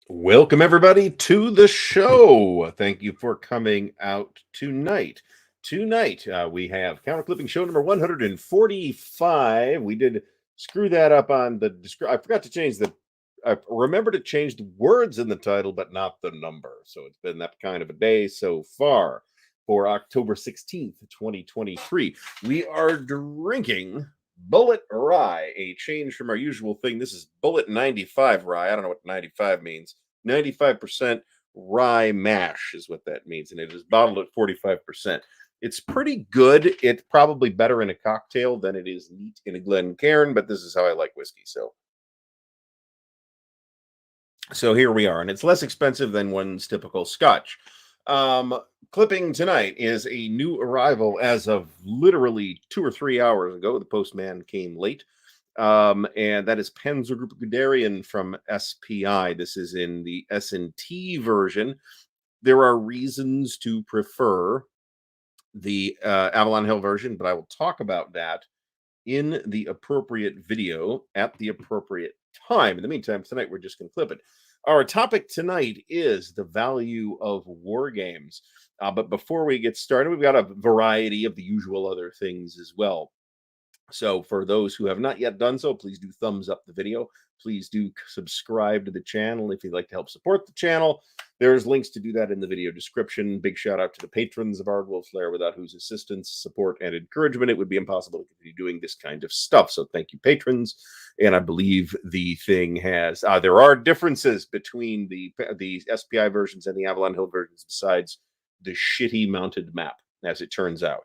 Welcome, everybody, to the show. Thank you for coming out tonight. Tonight, we have Counter Clipping Show number 145. We did screw that up on the I forgot to change I remember to change the words in the title, but not the number. So it's been that kind of a day so far for October 16th, 2023. We are drinking Bullet Rye, a change from our usual thing. This is Bullet 95 Rye. I don't know what 95 means. 95% rye mash is what that means, and it is bottled at 45%. It's pretty good. It's probably better in a cocktail than it is neat in a Glencairn, but this is how I like whiskey. So here we are, and it's less expensive than one's typical Scotch. Clipping tonight is a new arrival as of literally 2 or 3 hours ago. The postman came late. And that is Panzergruppe Guderian from SPI. This is in the S&T version. There are reasons to prefer the Avalon Hill version, but I will talk about that in the appropriate video at the appropriate time. In the meantime, tonight we're just going to clip it. Our topic tonight is the value of war games. But before we get started, we've got a variety of the usual other things as well. So for those who have not yet done so, please do thumbs up the video. Please do subscribe to the channel if you'd like to help support the channel. There's links to do that in the video description. Big shout out to the patrons of Ardwulf, Lair, without whose assistance, support, and encouragement, it would be impossible to continue doing this kind of stuff. So thank you, patrons. And I believe the thing has, there are differences between the SPI versions and the Avalon Hill versions besides the shitty mounted map, as it turns out.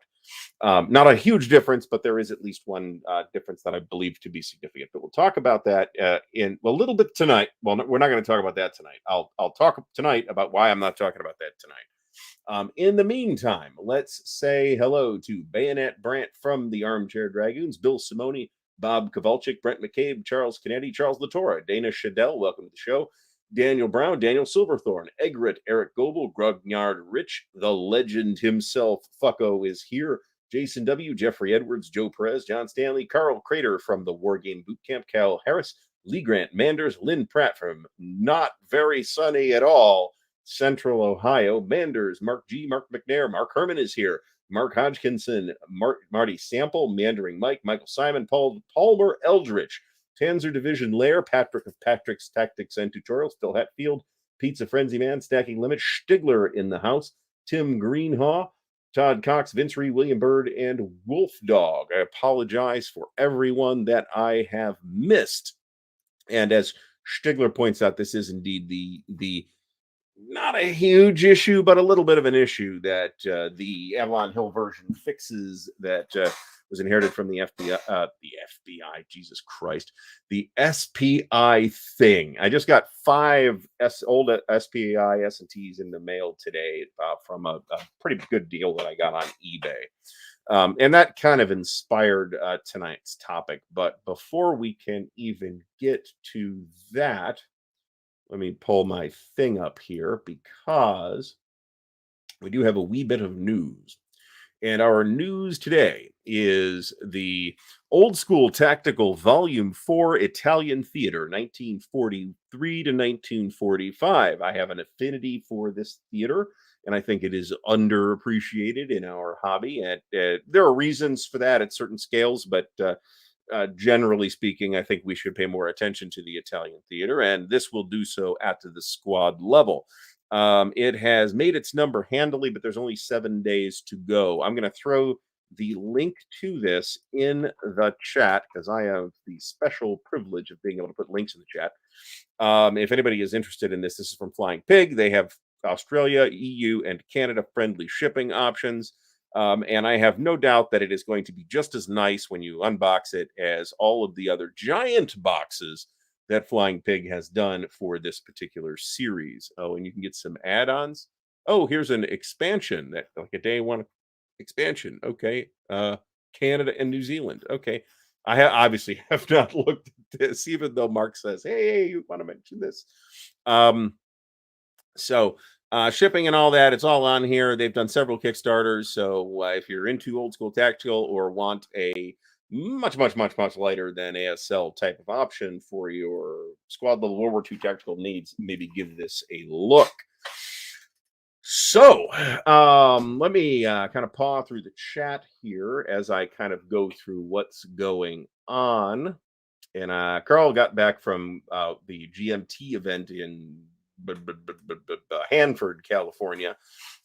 Not a huge difference, but there is at least one difference that I believe to be significant. But we'll talk about that in a little bit tonight. Well, we're not going to talk about that tonight. I'll talk tonight about why I'm not talking about that tonight. In the meantime, let's say hello to Bayonet Brant from the Armchair Dragoons, Bill Simone, Bob Kowalczyk, Brent McCabe, Charles Kennedy, Charles Latorre, Dana Shadell, welcome to the show. Daniel Brown, Daniel Silverthorne, Egret, Eric Goebel, Grognard Rich, the legend himself, Fucko is here. Jason W., Jeffrey Edwards, Joe Perez, John Stanley, Carl Crater from the Wargame Bootcamp, Cal Harris, Lee Grant Manders, Lynn Pratt from not very sunny at all, Central Ohio, Manders, Mark G., Mark McNair, Mark Herman is here, Mark Hodgkinson, Marty Sample, Mandering Mike, Michael Simon, Palmer Eldridge, Tanzer Division Lair, Patrick of Patrick's Tactics and Tutorials, Phil Hatfield, Pizza Frenzy Man, Stacking Limit, Stigler in the house, Tim Greenhaw, Todd Cox, Vince Ree, William Bird, and Wolf Dog. I apologize for everyone that I have missed. And as Stigler points out, this is indeed the not a huge issue, but a little bit of an issue that the Avalon Hill version fixes that was inherited from the FBI, Jesus Christ, the SPI thing. I just got 5 old SPI S&Ts in the mail today from a pretty good deal that I got on eBay. And that kind of inspired tonight's topic. But before we can even get to that, let me pull my thing up here because we do have a wee bit of news. And our news today is the Old School Tactical Volume 4 Italian Theater, 1943 to 1945. I have an affinity for this theater, and I think it is underappreciated in our hobby. And there are reasons for that at certain scales, but generally speaking, I think we should pay more attention to the Italian theater, and this will do so at the squad level. It has made its number handily, but there's only 7 days to go. I'm going to throw the link to this in the chat because I have the special privilege of being able to put links in the chat. If anybody is interested in this, this is from Flying Pig. They have Australia, EU, and Canada friendly shipping options. And I have no doubt that it is going to be just as nice when you unbox it as all of the other giant boxes that Flying Pig has done for this particular series. Oh, and you can get some add-ons. Oh, here's an expansion, that like a day one expansion. Okay. Canada and New Zealand. Okay. I obviously have not looked at this, even though Mark says, hey, you want to mention this? So Shipping and all that, it's all on here. They've done several Kickstarters, so if you're into old school tactical or want a much lighter than ASL type of option for your squad level World War II tactical needs, maybe give this a look. So, let me kind of paw through the chat here as I kind of go through what's going on. And Carl got back from the GMT event in Hanford, California.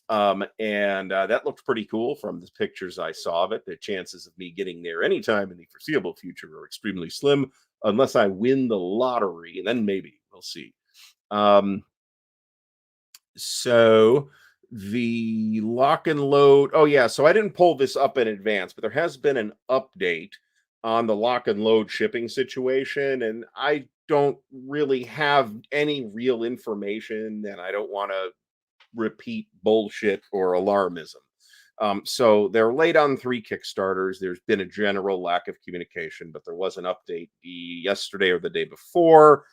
And that looked pretty cool from the pictures I saw of it. The chances of me getting there anytime in the foreseeable future are extremely slim, unless I win the lottery, and then maybe we'll see. So the lock and load. Oh, yeah. So I didn't pull this up in advance, but there has been an update on the lock and load shipping situation. And I don't really have any real information, and I don't want to repeat bullshit or alarmism. So they're late on 3 Kickstarters. There's been a general lack of communication, but there was an update yesterday or the day before.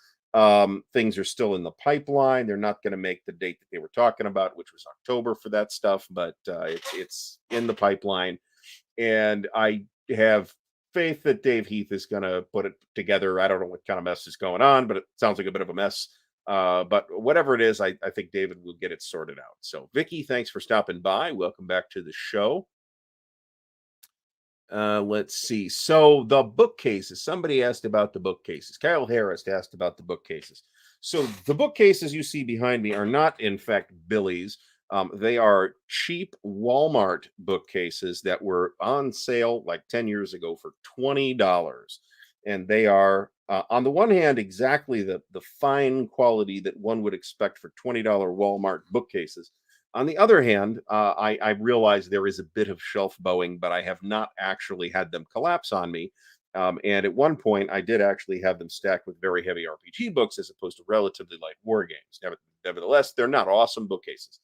Things are still in the pipeline. They're not going to make the date that they were talking about, which was October for that stuff, but it's in the pipeline. And I have faith that Dave Heath is going to put it together. I don't know what kind of mess is going on, but it sounds like a bit of a mess. But whatever it is, I think David will get it sorted out. So, Vicky, thanks for stopping by. Welcome back to the show. Let's see. So the bookcases. Somebody asked about the bookcases. Kyle Harris asked about the bookcases. So the bookcases you see behind me are not, in fact, Billy's. They are cheap Walmart bookcases that were on sale like 10 years ago for $20. And they are, on the one hand, exactly the fine quality that one would expect for $20 Walmart bookcases. On the other hand, I realize there is a bit of shelf bowing, but I have not actually had them collapse on me. And at one point, I did actually have them stacked with very heavy RPG books as opposed to relatively light war games. Nevertheless, they're not awesome bookcases.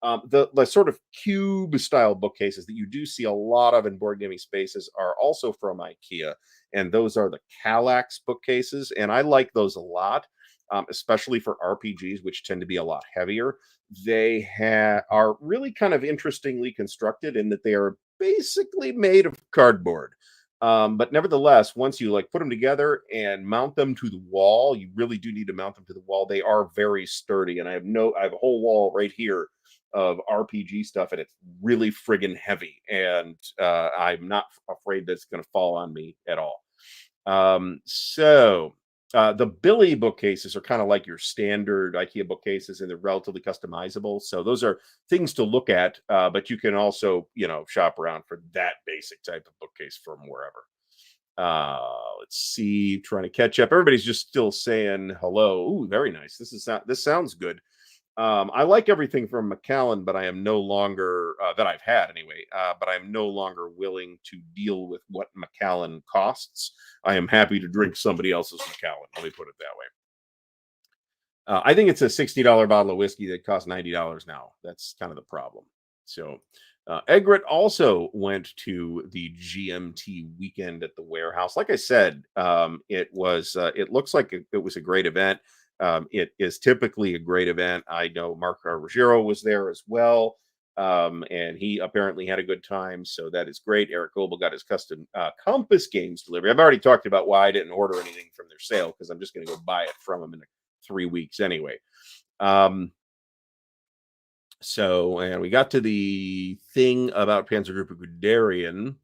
The sort of cube style bookcases that you do see a lot of in board gaming spaces are also from IKEA, and those are the Kallax bookcases, and I like those a lot, especially for RPGs, which tend to be a lot heavier. They are really kind of interestingly constructed in that they are basically made of cardboard. But nevertheless, once you like put them together and mount them to the wall, you really do need to mount them to the wall. They are very sturdy, and I have a whole wall right here of RPG stuff, and it's really friggin' heavy. And I'm not afraid that it's going to fall on me at all. The Billy bookcases are kind of like your standard IKEA bookcases, and they're relatively customizable. So those are things to look at, but you can also, shop around for that basic type of bookcase from wherever. Let's see, trying to catch up. Everybody's just still saying hello. Ooh, very nice. This sounds good. I like everything from Macallan, but I am no longer that I've had anyway. But I'm no longer willing to deal with what Macallan costs. I am happy to drink somebody else's Macallan. Let me put it that way. I think it's a $60 bottle of whiskey that costs $90 now. That's kind of the problem. So, Egret also went to the GMT weekend at the warehouse. Like I said, it was. It looks like it was a great event. It is typically a great event. I know Mark Ruggiero was there as well, and he apparently had a good time. So that is great. Eric Goebel got his custom Compass Games delivery. I've already talked about why I didn't order anything from their sale because I'm just going to go buy it from them in 3 weeks anyway. And we got to the thing about Panzergruppe Guderian.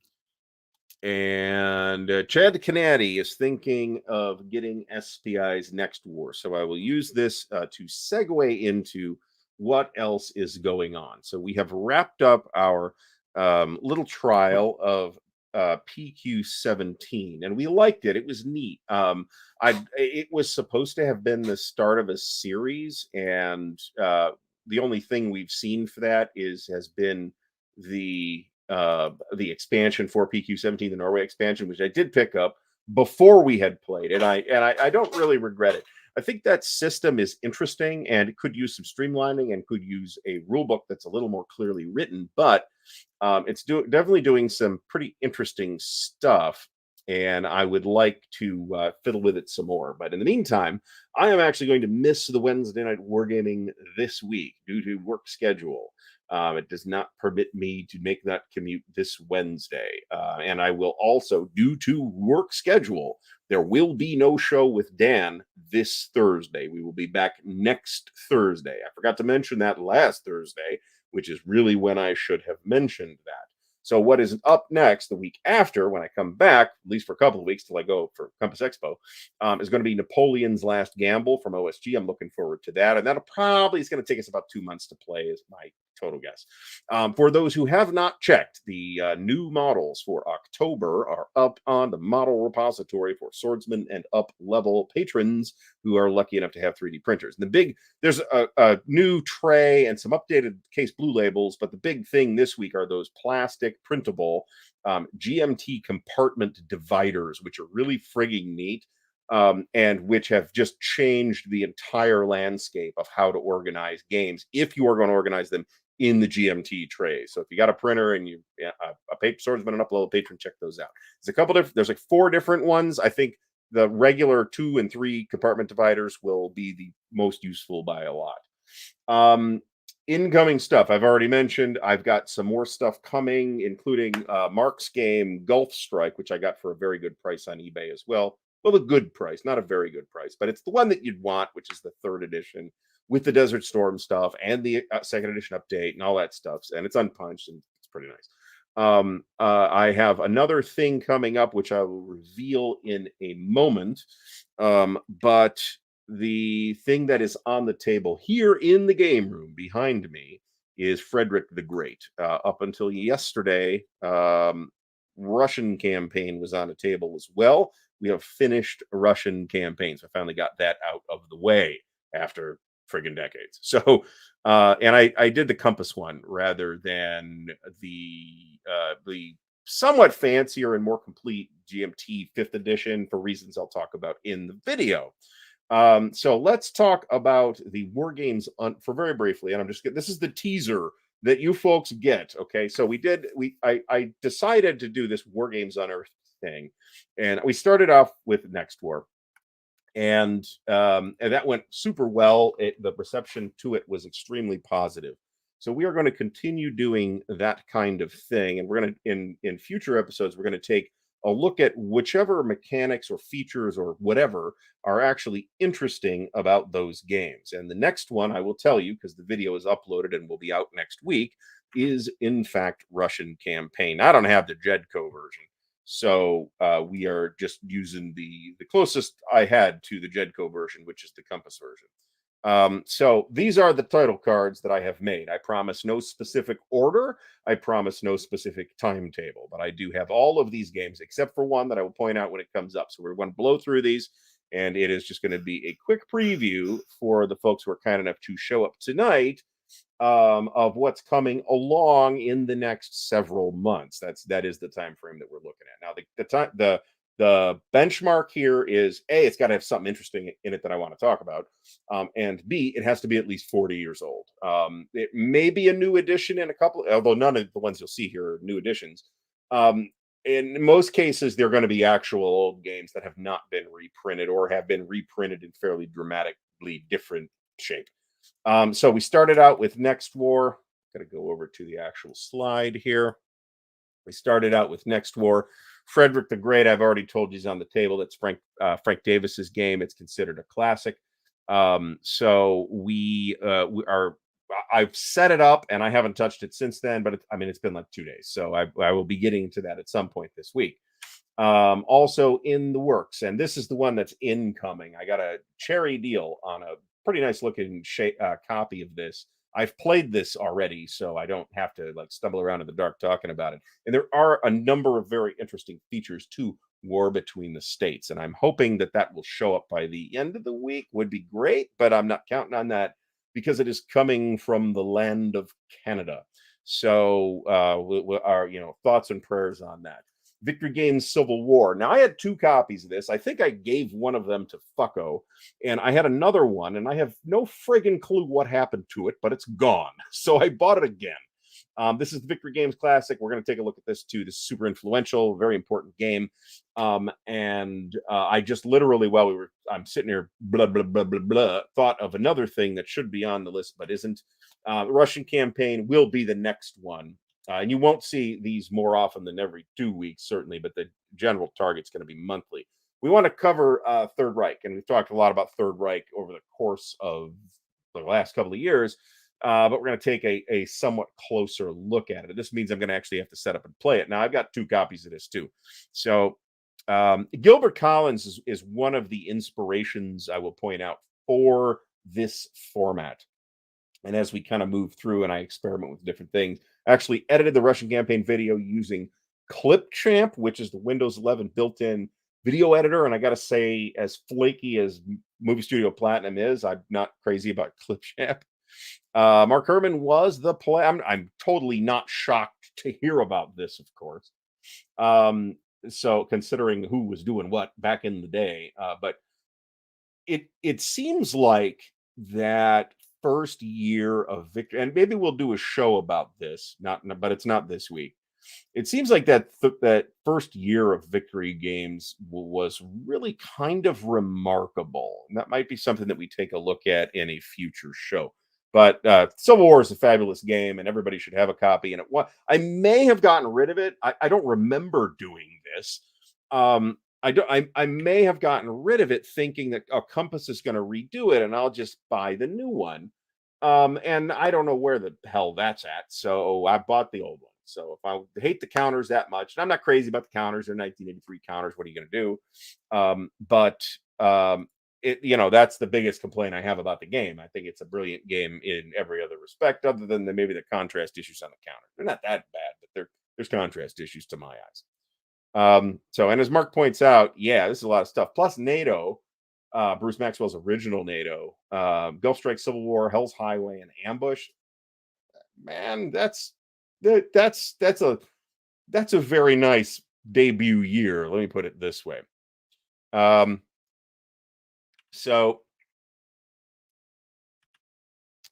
And Chad Canady is thinking of getting SPI's next war. So I will use this to segue into what else is going on. So we have wrapped up our little trial of PQ-17, and we liked it. It was neat. It was supposed to have been the start of a series, and the only thing we've seen for that has been the expansion for PQ-17, the Norway expansion, which I did pick up before we had played it. I don't really regret it. I think that system is interesting, and it could use some streamlining and could use a rule book that's a little more clearly written, but it's definitely doing some pretty interesting stuff. and I would like to fiddle with it some more. But in the meantime, I am actually going to miss the Wednesday night wargaming this week due to work schedule. It does not permit me to make that commute this Wednesday. And I will also, due to work schedule, there will be no show with Dan this Thursday. We will be back next Thursday. I forgot to mention that last Thursday, which is really when I should have mentioned that. So what is up next the week after when I come back, at least for a couple of weeks till I go for Compass Expo, is going to be Napoleon's Last Gamble from OSG. I'm looking forward to that. And that'll probably is going to take us about 2 months to play is my total guess. For those who have not checked, the new models for October are up on the model repository for swordsman and up level patrons who are lucky enough to have 3D printers. And there's a new tray and some updated case blue labels, but the big thing this week are those plastic printable GMT compartment dividers, which are really frigging neat. And which have just changed the entire landscape of how to organize games if you are going to organize them in the GMT trays. So if you got a printer and you a paper swordsman and up-level patron, check those out. There's a couple different. There's like 4 different ones. I think the regular 2 and 3 compartment dividers will be the most useful by a lot. Incoming stuff I've already mentioned. I've got some more stuff coming, including Mark's game Gulf Strike, which I got for a very good price on eBay as well. Well, a good price, not a very good price, but it's the one that you'd want, which is the 3rd edition with the Desert Storm stuff and the 2nd edition update and all that stuff. And it's unpunched and it's pretty nice. I have another thing coming up, which I will reveal in a moment. But the thing that is on the table here in the game room behind me is Frederick the Great. Up until yesterday, Russian campaign was on the table as well. We have finished Russian campaigns. I finally got that out of the way after friggin' decades. So, and I did the Compass one rather than the somewhat fancier and more complete GMT 5th edition for reasons I'll talk about in the video. So let's talk about the Wargames for very briefly, and this is the teaser that you folks get. Okay, so I decided to do this Wargames Unearthed thing, and we started off with Next War, and that went super well. The reception to it was extremely positive. So we are going to continue doing that kind of thing, and we're going to in future episodes we're going to take a look at whichever mechanics or features or whatever are actually interesting about those games. And the next one I will tell you, because the video is uploaded and will be out next week, is in fact Russian campaign. I don't have the Jedco version, so we are just using the closest I had to the Jedco version, which is the Compass version. So these are the title cards that I have made. I promise no specific order. I promise no specific timetable, but I do have all of these games except for one that I will point out when it comes up. So we're going to blow through these, and it is just going to be a quick preview for the folks who are kind enough to show up tonight of what's coming along in the next several months. That is the time frame that we're looking at. Now the benchmark here is A, it's got to have something interesting in it that I want to talk about. And B, it has to be at least 40 years old. It may be a new edition in a couple, although none of the ones you'll see here are new editions. In most cases, they're going to be actual old games that have not been reprinted or have been reprinted in fairly dramatically different shape. So we started out with Next War. Got to go over to the actual slide here. We started out with Next War. Frederick the Great, I've already told you, is on the table. That's Frank Davis's game. It's considered a classic. So we are. I've set it up and I haven't touched it since then. But it's been like 2 days, so I will be getting to that at some point this week. Also in the works, and this is the one that's incoming. I got a cherry deal on a pretty nice looking copy of this. I've played this already, so I don't have to stumble around in the dark talking about it. And there are a number of very interesting features to War Between the States, and I'm hoping that will show up by the end of the week. Would be great, but I'm not counting on that because it is coming from the land of Canada. So our thoughts and prayers on that. Victory Games Civil War. Now, I had 2 copies of this. I think I gave one of them to Fucko, and I had another one, and I have no friggin' clue what happened to it, but it's gone. So I bought it again. This is the Victory Games Classic. We're going to take a look at this too. This is super influential, very important game. And I just literally, I'm sitting here, blah, blah, blah, blah, blah, thought of another thing that should be on the list, but isn't. The Russian campaign will be the next one. And you won't see these more often than every 2 weeks, certainly, but the general target's going to be monthly. We want to cover Third Reich, and we've talked a lot about Third Reich over the course of the last couple of years. But we're going to take a somewhat closer look at it. This means I'm going to actually have to set up and play it. Now, I've got 2 copies of this too. So Gilbert Collins is one of the inspirations, I will point out, for this format. And as we kind of move through and I experiment with different things, I actually edited the Russian campaign video using Clipchamp, which is the Windows 11 built-in video editor. And I got to say, as flaky as Movie Studio Platinum is, I'm not crazy about Clipchamp. Mark Herman was the play. I'm totally not shocked to hear about this, of course. So considering who was doing what back in the day, but it seems like that first year of Victory, and maybe we'll do a show about this, but it's not this week. It seems like that first year of Victory Games was really kind of remarkable. And that might be something that we take a look at in a future show. But Civil War is a fabulous game, and everybody should have a copy. And I may have gotten rid of it. I don't remember doing this. I may have gotten rid of it thinking that Compass is going to redo it, and I'll just buy the new one. And I don't know where the hell that's at. So I bought the old one. So if I hate the counters that much, and I'm not crazy about the counters, they're 1983 counters. What are you going to do? That's the biggest complaint I have about the game. I think it's a brilliant game in every other respect, other than maybe the contrast issues on the counter. They're not that bad, but there's contrast issues to my eyes. And as Mark points out, yeah, this is a lot of stuff. Plus NATO, Bruce Maxwell's original NATO, Gulf Strike, Civil War, Hell's Highway, and Ambush. Man, that's a very nice debut year. Let me put it this way. So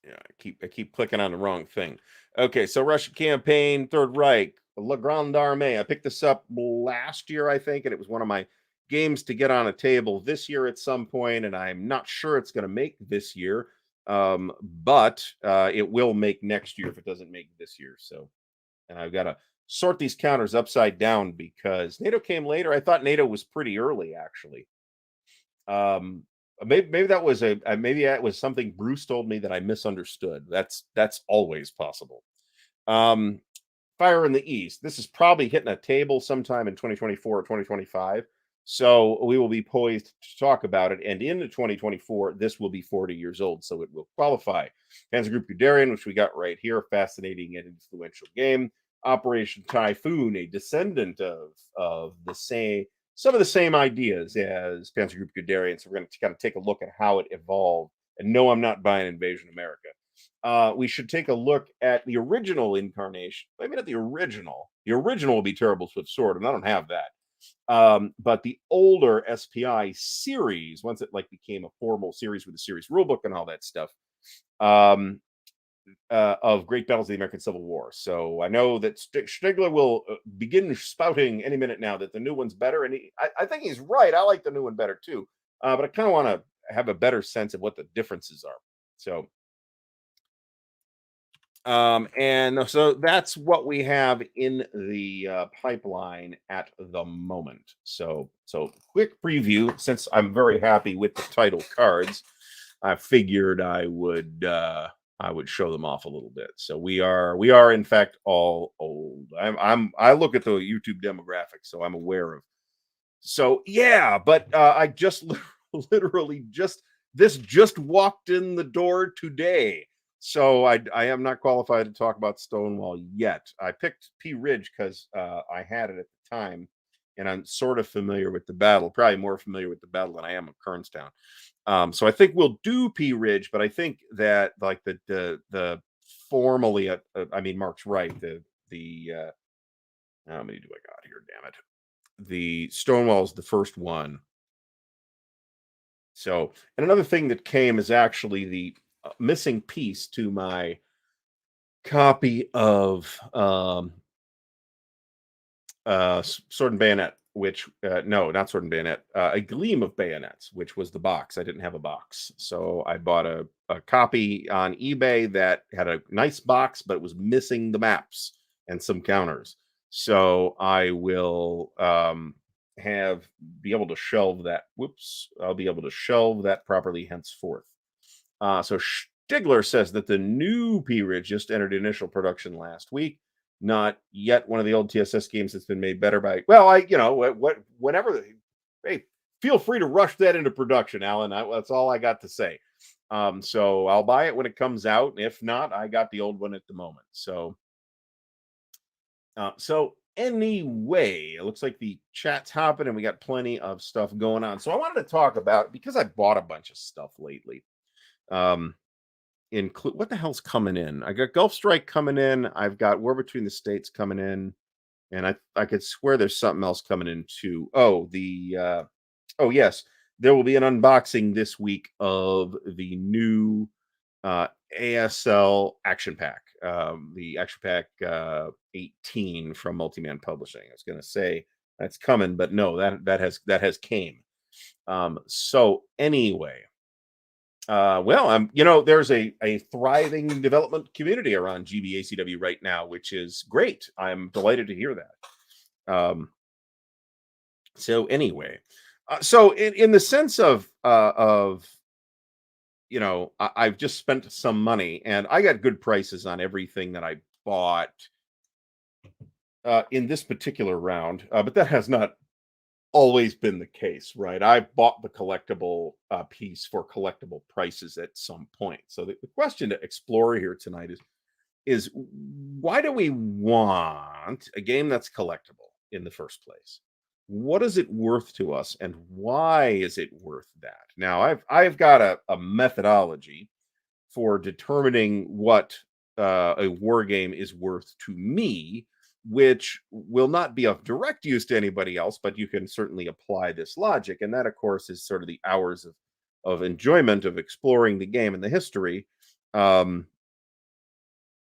yeah, I keep clicking on the wrong thing. Okay, so Russian campaign, Third Reich, La Grande Armée. I picked this up last year, I think, and it was one of my games to get on a table this year at some point, and I'm not sure it's going to make this year, but it will make next year if it doesn't make this year. So, and I've got to sort these counters upside down because NATO came later. I thought NATO was pretty early, actually. Maybe that was something Bruce told me that I misunderstood. That's always possible. Fire in the East. This is probably hitting a table sometime in 2024 or 2025. So we will be poised to talk about it. And into 2024, this will be 40 years old, so it will qualify. Panzer Group Guderian, which we got right here, fascinating and influential game. Operation Typhoon, a descendant of some of the same ideas as Panzer Group Guderian. So we're going to kind of take a look at how it evolved. And no, I'm not buying Invasion America. We should take a look at the original incarnation. Maybe not the original. The original will be Terrible Swift Sword, and I don't have that. But the older SPI series, once it became a formal series with the series rulebook and all that stuff, of Great Battles of the American Civil War. So I know that Stigler will begin spouting any minute now that the new one's better, and I think he's right. I like the new one better too, but I kind of want to have a better sense of what the differences are. So. And so that's what we have in the pipeline at the moment. So quick preview. Since I'm very happy with the title cards, I figured I would show them off a little bit. So we are in fact all old. I look at the YouTube demographics, so I'm aware of. So yeah, but I just literally just walked in the door today. So I am not qualified to talk about Stonewall yet. I picked P Ridge because I had it at the time, and I'm sort of familiar with the battle, probably more familiar with the battle than I am of Kernstown. So I think we'll do P Ridge, but I think that the formally, I mean, Mark's right. How many do I got here? Damn it. The Stonewall's the first one. So, and another thing that came is actually the missing piece to my copy of Sword and Bayonet, which no, not Sword and Bayonet, A Gleam of Bayonets, which was the box. I didn't have a box, so I bought a copy on eBay that had a nice box, but it was missing the maps and some counters. So I will be able to shelve that. Whoops, I'll be able to shelve that properly henceforth. So Stigler says that the new P-Ridge just entered initial production last week. Not yet one of the old TSS games that's been made better by. Well, whenever hey, feel free to rush that into production, Alan. That's all I got to say. So I'll buy it when it comes out. If not, I got the old one at the moment. So anyway, it looks like the chat's hopping and we got plenty of stuff going on. So I wanted to talk about, because I bought a bunch of stuff lately. Include what the hell's coming in? I got Gulf Strike coming in. I've got War Between the States coming in, and I could swear there's something else coming in too. Oh, oh yes, there will be an unboxing this week of the new ASL Action Pack, the Action Pack 18 from Multiman Publishing. I was going to say that's coming, but no, that has came. So anyway. Well, there's a thriving development community around GBACW right now, which is great. I'm delighted to hear that. So anyway, so in the sense of I've just spent some money and I got good prices on everything that I bought in this particular round, but that has not always been the case, right? I bought the collectible piece for collectible prices at some point. So the question to explore here tonight is why do we want a game that's collectible in the first place? What is it worth to us, and why is it worth that? Now, I've got a methodology for determining what a war game is worth to me, which will not be of direct use to anybody else, but you can certainly apply this logic. And that, of course, is sort of the hours of enjoyment of exploring the game and the history,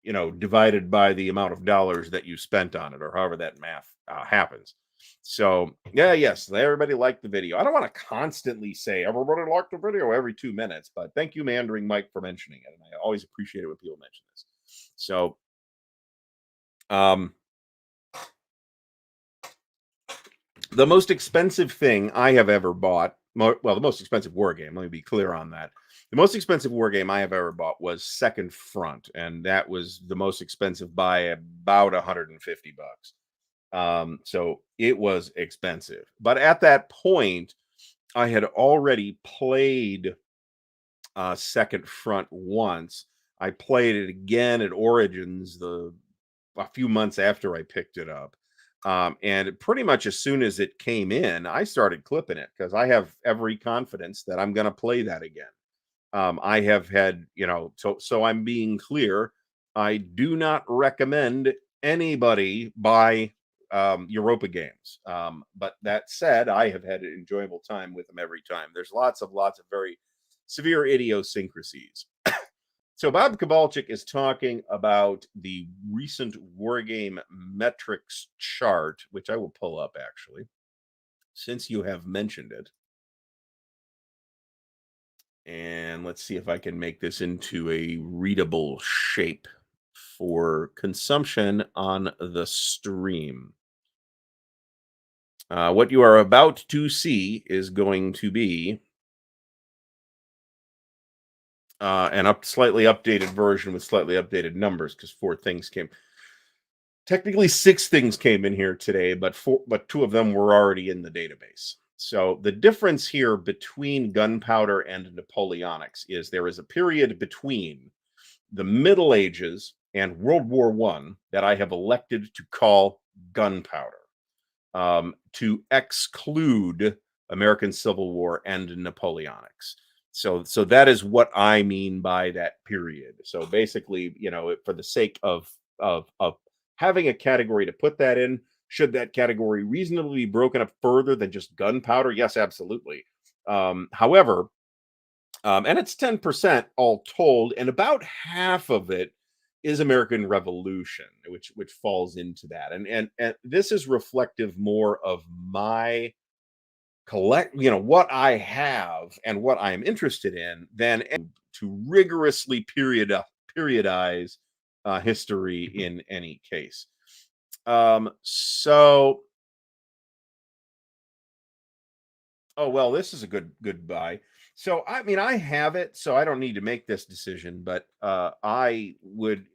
divided by the amount of dollars that you spent on it, or however that math happens. So, yes, everybody liked the video. I don't want to constantly say everybody liked the video every 2 minutes, but thank you, Mandering Mike, for mentioning it. And I always appreciate it when people mention this. So, the most expensive thing I have ever bought, the most expensive war game, let me be clear on that. The most expensive war game I have ever bought was Second Front, and that was the most expensive by about $150. So it was expensive. But at that point, I had already played Second Front once. I played it again at Origins a few months after I picked it up. And pretty much as soon as it came in, I started clipping it because I have every confidence that I'm going to play that again. I have had, so I'm being clear. I do not recommend anybody buy Europa games. But that said, I have had an enjoyable time with them every time. There's lots of very severe idiosyncrasies. So Bob Kowalczyk is talking about the recent Wargame metrics chart, which I will pull up actually, since you have mentioned it. And let's see if I can make this into a readable shape for consumption on the stream. What you are about to see is going to be an slightly updated version with slightly updated numbers, because technically 6 things came in here today, but 2 of them were already in the database. So the difference here between gunpowder and Napoleonics is there is a period between the Middle Ages and World War I that I have elected to call gunpowder, to exclude American Civil War and Napoleonics. So that is what I mean by that period. So basically, for the sake of having a category to put that in, should that category reasonably be broken up further than just gunpowder? Yes, absolutely. However, and it's 10% all told, and about half of it is American Revolution, which falls into that. And this is reflective more of my what I have and what I am interested in than to rigorously periodize history in any case. So oh well, this is a good buy. So I mean, I have it, so I don't need to make this decision. But I would,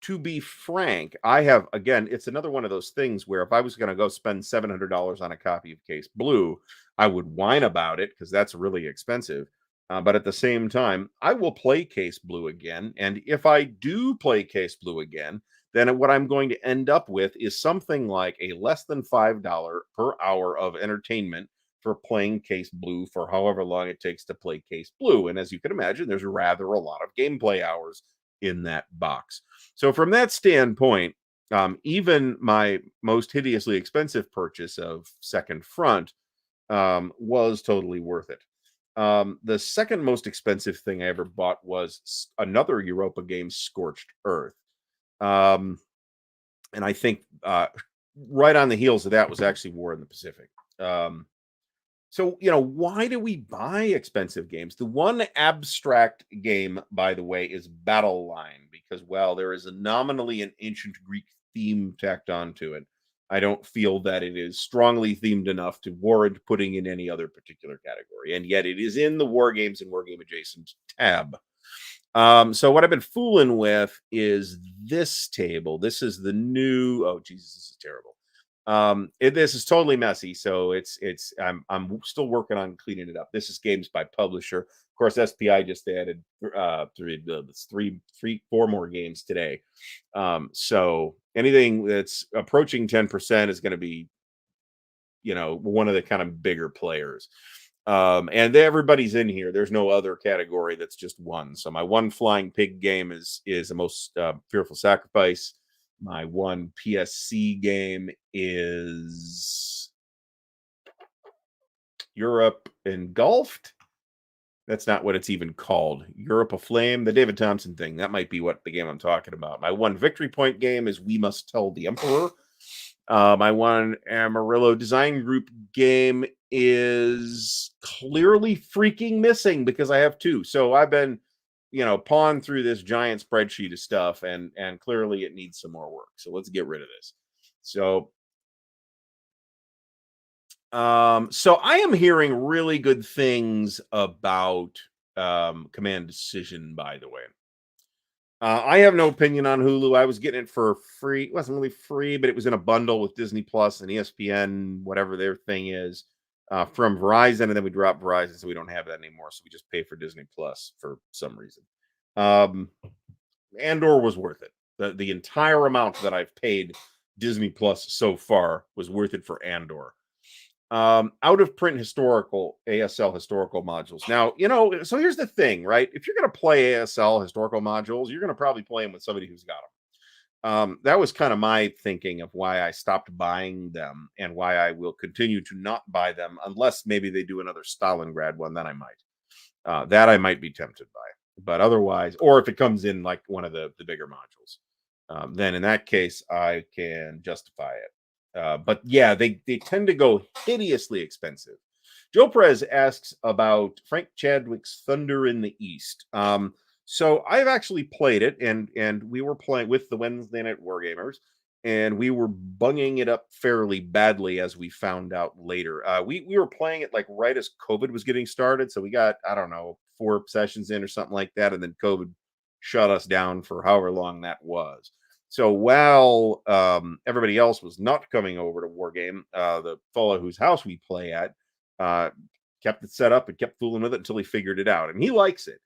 to be frank, I have again. It's another one of those things where if I was going to go spend $700 on a copy of Case Blue, I would whine about it because that's really expensive. But at the same time, I will play Case Blue again, and if I do play Case Blue again, then what I'm going to end up with is something like a less than $5 per hour of entertainment for playing Case Blue for however long it takes to play Case Blue. And as you can imagine, there's rather a lot of gameplay hours in that box. So from that standpoint, even my most hideously expensive purchase of Second Front was totally worth it. The second most expensive thing I ever bought was another Europa game, Scorched Earth. And I think right on the heels of that was actually War in the Pacific. So, why do we buy expensive games? The one abstract game, by the way, is Battle Line, because, well, there is nominally an ancient Greek theme tacked onto it. I don't feel that it is strongly themed enough to warrant putting in any other particular category. And yet it is in the War Games and Wargame adjacent tab. So what I've been fooling with is this table. This is the new, oh, Jesus, this is terrible. This is totally messy, so I'm still working on cleaning it up. This is games by publisher. Of course, SPI just added four more games today. So anything that's approaching 10% is going to be, one of the kind of bigger players. And everybody's in here. There's no other category that's just one. So my one flying pig game is the most fearful sacrifice. My one PSC game is Europe Engulfed. That's not what it's even called. Europe Aflame, the David Thompson thing. That might be what the game I'm talking about. My one Victory Point game is We Must Tell the Emperor. My one Amarillo Design Group game is clearly freaking missing because I have two. So I've been pawn through this giant spreadsheet of stuff, and clearly it needs some more work. So let's get rid of this. So I am hearing really good things about Command Decision, by the way. I have no opinion on Hulu. I was getting it for free. It wasn't really free, but it was in a bundle with Disney Plus and ESPN, whatever their thing is, from Verizon. And then we dropped Verizon, so we don't have that anymore. So we just pay for Disney Plus for some reason. Andor was worth it. The entire amount that I've paid Disney Plus so far was worth it for Andor. Out of print historical ASL historical modules. Now, so here's the thing, right? If you're going to play ASL historical modules, you're going to probably play them with somebody who's got them. That was kind of my thinking of why I stopped buying them and why I will continue to not buy them unless maybe they do another Stalingrad one. Then I might. That I might be tempted by. But otherwise, or if it comes in like one of the bigger modules, then in that case, I can justify it. But yeah, they tend to go hideously expensive. Joe Perez asks about Frank Chadwick's Thunder in the East. So I've actually played it, and we were playing with the Wednesday Night Wargamers, and we were bunging it up fairly badly, as we found out later. We were playing it like right as COVID was getting started, so we got, I don't know, 4 sessions in or something like that, and then COVID shut us down for however long that was. So while everybody else was not coming over to Wargame, the fellow whose house we play at kept it set up and kept fooling with it until he figured it out, and he likes it.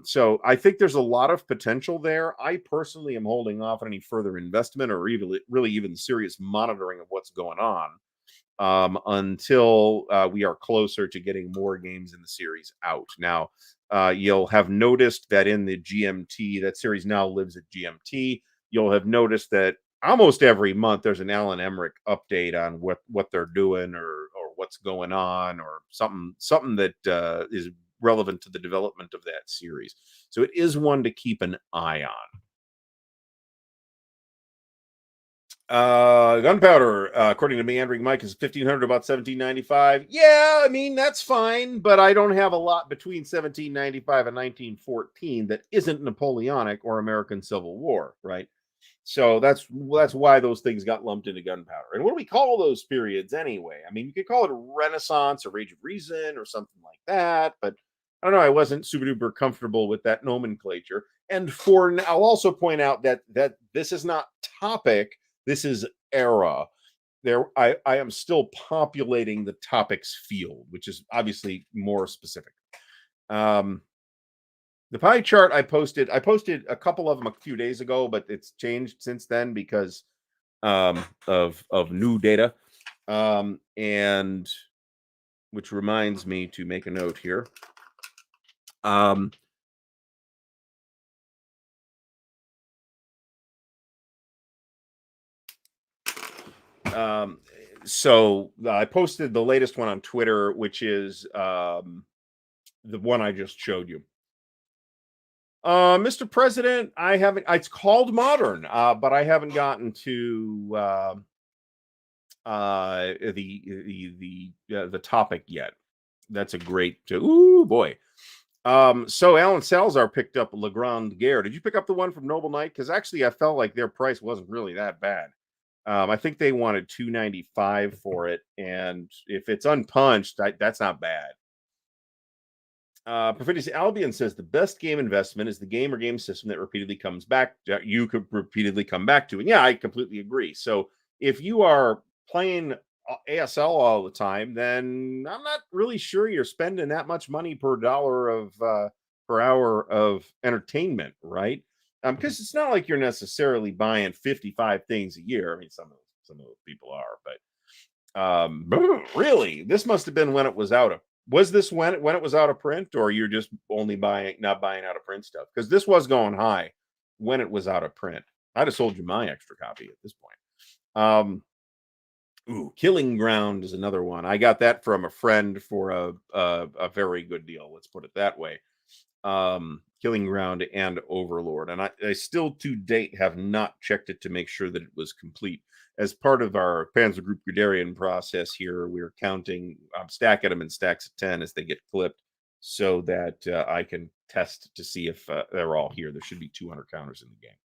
So I think there's a lot of potential there. I personally am holding off on any further investment or even serious monitoring of what's going on until we are closer to getting more games in the series out. Now, you'll have noticed that in the GMT, that series now lives at GMT. You'll have noticed that almost every month there's an Alan Emmerich update on what they're doing or what's going on or something that is relevant to the development of that series. So it is one to keep an eye on. Gunpowder, according to Meandering Mike, is 1500 about 1795. Yeah, I mean that's fine, but I don't have a lot between 1795 and 1914 that isn't Napoleonic or American Civil War, right? So that's why those things got lumped into gunpowder. And what do we call those periods anyway? I mean, you could call it a Renaissance or Age of Reason or something like that, but I don't know. I wasn't super duper comfortable with that nomenclature. And I'll also point out that this is not topic. This is era. I am still populating the topics field, which is obviously more specific. The pie chart I posted a couple of them a few days ago, but it's changed since then because of new data. And which reminds me to make a note here. So I posted the latest one on Twitter, which is the one I just showed you. Mr. President, I haven't. It's called modern, but I haven't gotten to the topic yet. That's a great. Ooh boy. So Alan Salazar picked up Le Grand Guerre. Did you pick up the one from Noble Knight? Because actually, I felt like their price wasn't really that bad. I think they wanted $295 for it, and if it's unpunched, that's not bad. Perfidious Albion says the best game investment is the game or game system that repeatedly comes back. You could repeatedly come back to, and yeah, I completely agree. So if you are playing ASL all the time, then I'm not really sure you're spending that much money per dollar of per hour of entertainment, right? Because it's not like you're necessarily buying 55 things a year. I mean, some of those people are, but really, this must have been when it was out of. Was this when it was out of print, or you're just only not buying out of print stuff? Because this was going high when it was out of print. I'd have sold you my extra copy at this point. Killing Ground is another one. I got that from a friend for a very good deal. Let's put it that way. Killing Ground and Overlord, and I still to date have not checked it to make sure that it was complete. As part of our Panzer Group Guderian process here, we're counting, I'm stacking them in stacks of 10 as they get clipped, so that I can test to see if they're all here. There should be 200 counters in the game.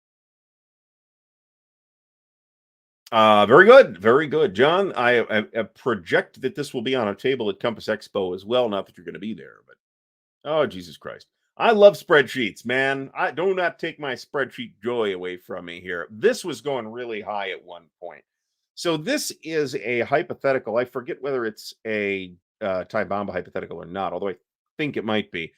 Very good, John. I project that this will be on a table at Compass Expo as well. Not that you're going to be there, but oh Jesus Christ! I love spreadsheets, man. I do not take my spreadsheet joy away from me here. This was going really high at one point. So this is a hypothetical. I forget whether it's a Thai Bomba hypothetical or not, although I think it might be.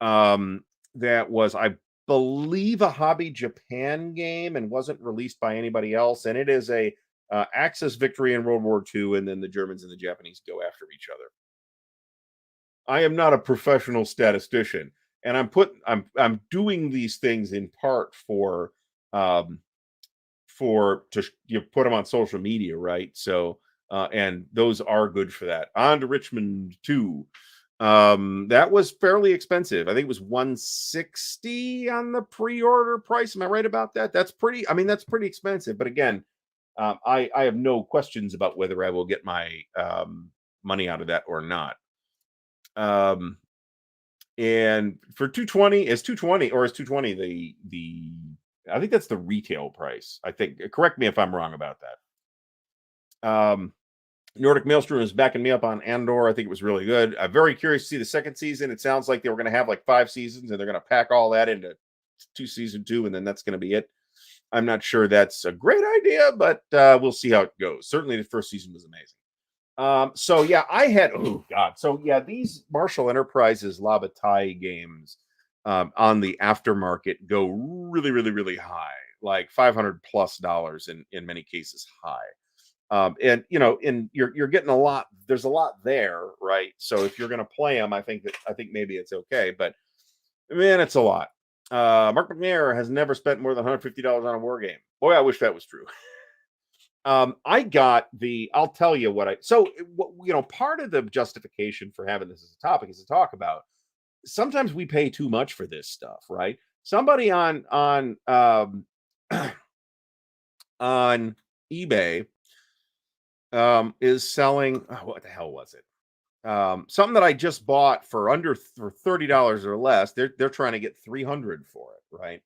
That was, I believe, a Hobby Japan game and wasn't released by anybody else. And it is a Axis victory in World War II, and then the Germans and the Japanese go after each other. I am not a professional statistician, and I'm doing these things in part for you put them on social media, right? So and those are good for that. On to Richmond 2. That was fairly expensive. I think it was 160 on the pre-order price. Am I right about that? That's pretty, I mean, that's pretty expensive. But again, I have no questions about whether I will get my money out of that or not. And for 220, is 220 the I think that's the retail price. I think, correct me if I'm wrong about that. Nordic Maelstrom is backing me up on Andor. I think it was really good. I'm very curious to see the second season. It sounds like they were going to have like 5 seasons, and they're going to pack all that into season 2, and then that's going to be it. I'm not sure that's a great idea, but we'll see how it goes. Certainly the first season was amazing. So yeah, I had, oh God. So yeah, these Marshall Enterprises Labatai games on the aftermarket go really, really, really high, like $500+ in many cases high. And you know, you're getting a lot, there's a lot there, right? So if you're going to play them, I think maybe it's okay, but man, it's a lot. Mark McNair has never spent more than $150 on a war game. Boy, I wish that was true. I'll tell you what part of the justification for having this as a topic is to talk about, sometimes we pay too much for this stuff, right? Somebody on eBay is selling, oh, what the hell was it? Something that I just bought for for $30 or less. They're trying to get 300 for it, right?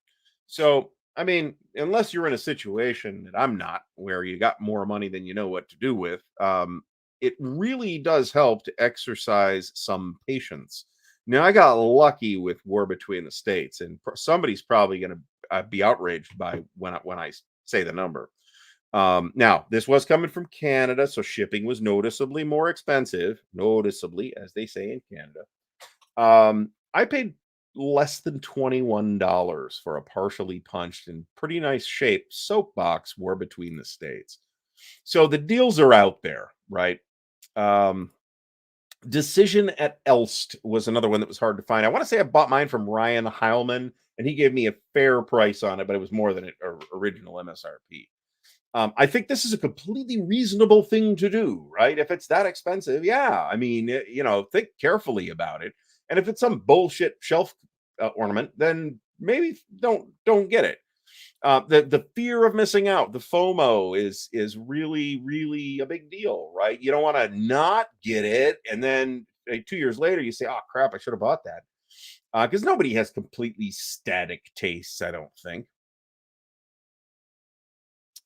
So, I mean, unless you're in a situation that I'm not, where you got more money than you know what to do with, it really does help to exercise some patience. Now, I got lucky with War Between the States, and somebody's probably going to be outraged by when I say the number. Now, this was coming from Canada, so shipping was noticeably more expensive, noticeably, as they say in Canada. I paid less than $21 for a partially punched and pretty nice shape soapbox War Between the States. So the deals are out there, right? Um, Decision at Elst was another one that was hard to find. I want to say I bought mine from Ryan Heilman, and he gave me a fair price on it, but it was more than original MSRP. I think this is a completely reasonable thing to do, right? If it's that expensive, yeah. I mean, think carefully about it. And if it's some bullshit shelf ornament, then maybe don't get it. The fear of missing out, the FOMO is really a big deal, right? You don't want to not get it, and then 2 years later you say, "Oh crap, I should have bought that," because nobody has completely static tastes, I don't think.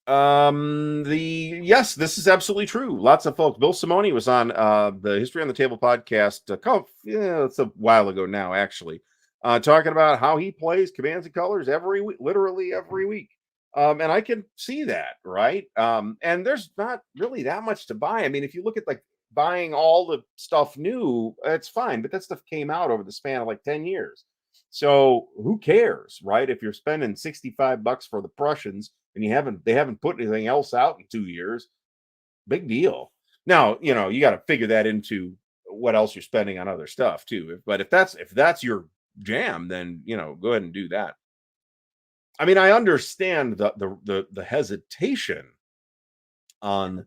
The Yes, this is absolutely true. Lots of folks. Bill Simone was on the History on the Table podcast yeah, it's a while ago now, actually, talking about how he plays Commands and Colors every week, literally every week. And I can see that, right? And there's not really that much to buy. I mean, if you look at like buying all the stuff new, it's fine, but that stuff came out over the span of like 10 years. So who cares, right? If you're spending 65 bucks for the Prussians and they haven't put anything else out in 2 years, big deal. Now, you got to figure that into what else you're spending on other stuff too. But if that's your jam, then go ahead and do that. I mean, I understand the hesitation on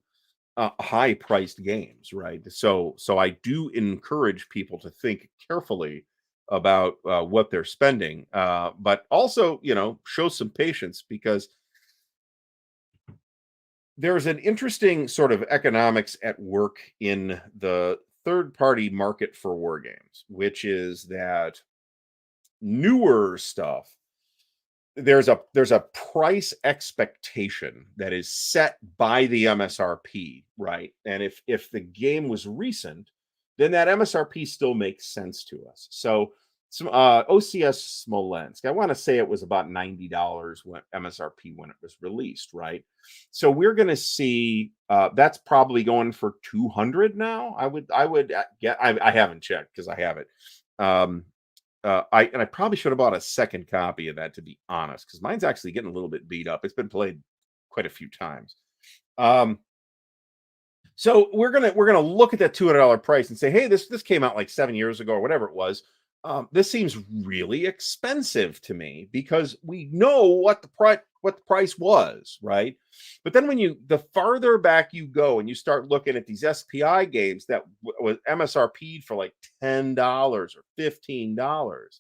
high priced games, right? So I do encourage people to think carefully about what they're spending, but also show some patience, because there's an interesting sort of economics at work in the third party market for war games, which is that newer stuff, there's a price expectation that is set by the MSRP, right? And if the game was recent, then that MSRP still makes sense to us. So some OCS Smolensk, I want to say it was about $90 when MSRP when it was released, right? So we're going to see that's probably going for 200 now. I would get I haven't checked because I have it. Um, I probably should have bought a second copy of that, to be honest, because mine's actually getting a little bit beat up. It's been played quite a few times. Um, so we're gonna look at that $200 price and say, hey, this came out like 7 years ago or whatever it was. This seems really expensive to me, because we know what the price was, right? But then the farther back you go and you start looking at these SPI games that was MSRP'd for like $10 or $15,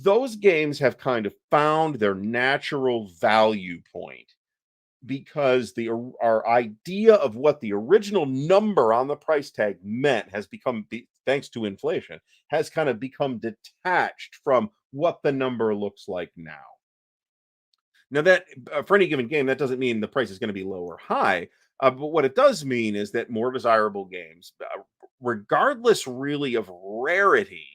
those games have kind of found their natural value point, because our idea of what the original number on the price tag meant has become, thanks to inflation, has kind of become detached from what the number looks like now. Now that for any given game, that doesn't mean the price is going to be low or high, but what it does mean is that more desirable games, regardless really of rarity,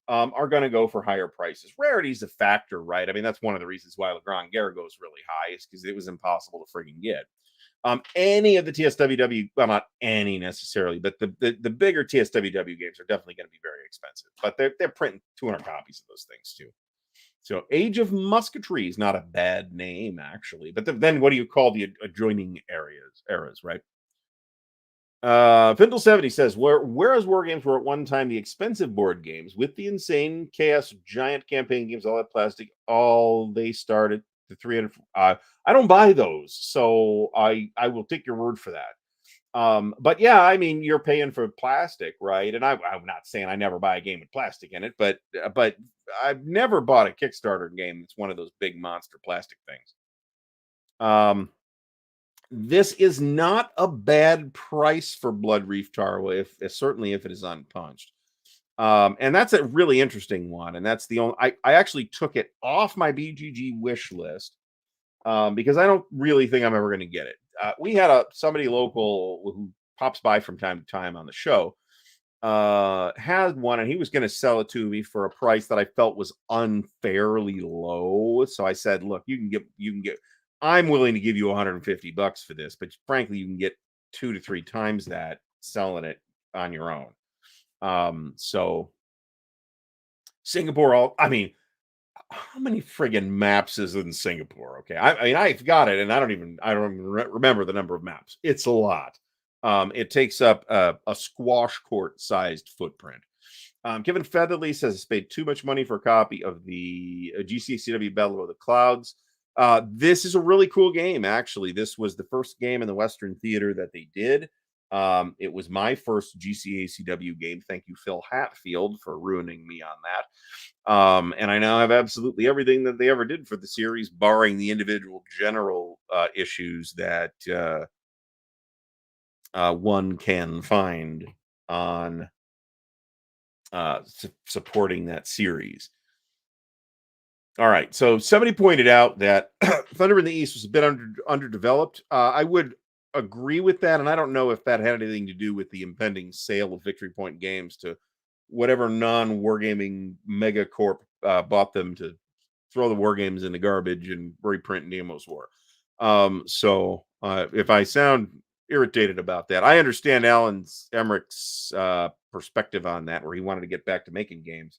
are going to go for higher prices. Rarity is a factor, right? I mean, that's one of the reasons why Le Grand Guerre goes really high, is because it was impossible to frigging get. Any of the TSWW, well, not any necessarily, but the bigger TSWW games are definitely going to be very expensive. But they're printing 200 copies of those things too. So Age of Musketry is not a bad name, actually. But then what do you call the adjoining eras, right? Findle70 says, whereas war games were at one time the expensive board games, with the insane chaos giant campaign games, all that plastic, all they started the 300. I don't buy those, so I will take your word for that. But yeah, I mean, you're paying for plastic, right? And I'm not saying I never buy a game with plastic in it, but I've never bought a Kickstarter game that's one of those big monster plastic things. Um, This is not a bad price for Blood Reef Tarwa, if certainly if it is unpunched. And that's a really interesting one. And that's the only I actually took it off my BGG wish list because I don't really think I'm ever going to get it. We had somebody local who pops by from time to time on the show had one, and he was going to sell it to me for a price that I felt was unfairly low. So I said, "Look, you can get. I'm willing to give you $150 for this, but frankly, you can get 2 to 3 times that selling it on your own." So Singapore, I mean, how many friggin' maps is in Singapore? Okay, I mean, I've got it, and I don't even remember the number of maps. It's a lot. It takes up a squash court sized footprint. Kevin Featherly says it's paid too much money for a copy of the GCCW Battle of the Clouds. This is a really cool game, actually. This was the first game in the Western Theater that they did. It was my first GCACW game. Thank you, Phil Hatfield, for ruining me on that. And I now have absolutely everything that they ever did for the series, barring the individual general issues that one can find on supporting that series. All right, so somebody pointed out that Thunder in the East was a bit underdeveloped. I would agree with that, and I don't know if that had anything to do with the impending sale of Victory Point Games to whatever non-wargaming megacorp bought them to throw the Wargames in the garbage and reprint Nemo's War. So if I sound irritated about that, I understand Alan Emmerich's perspective on that, where he wanted to get back to making games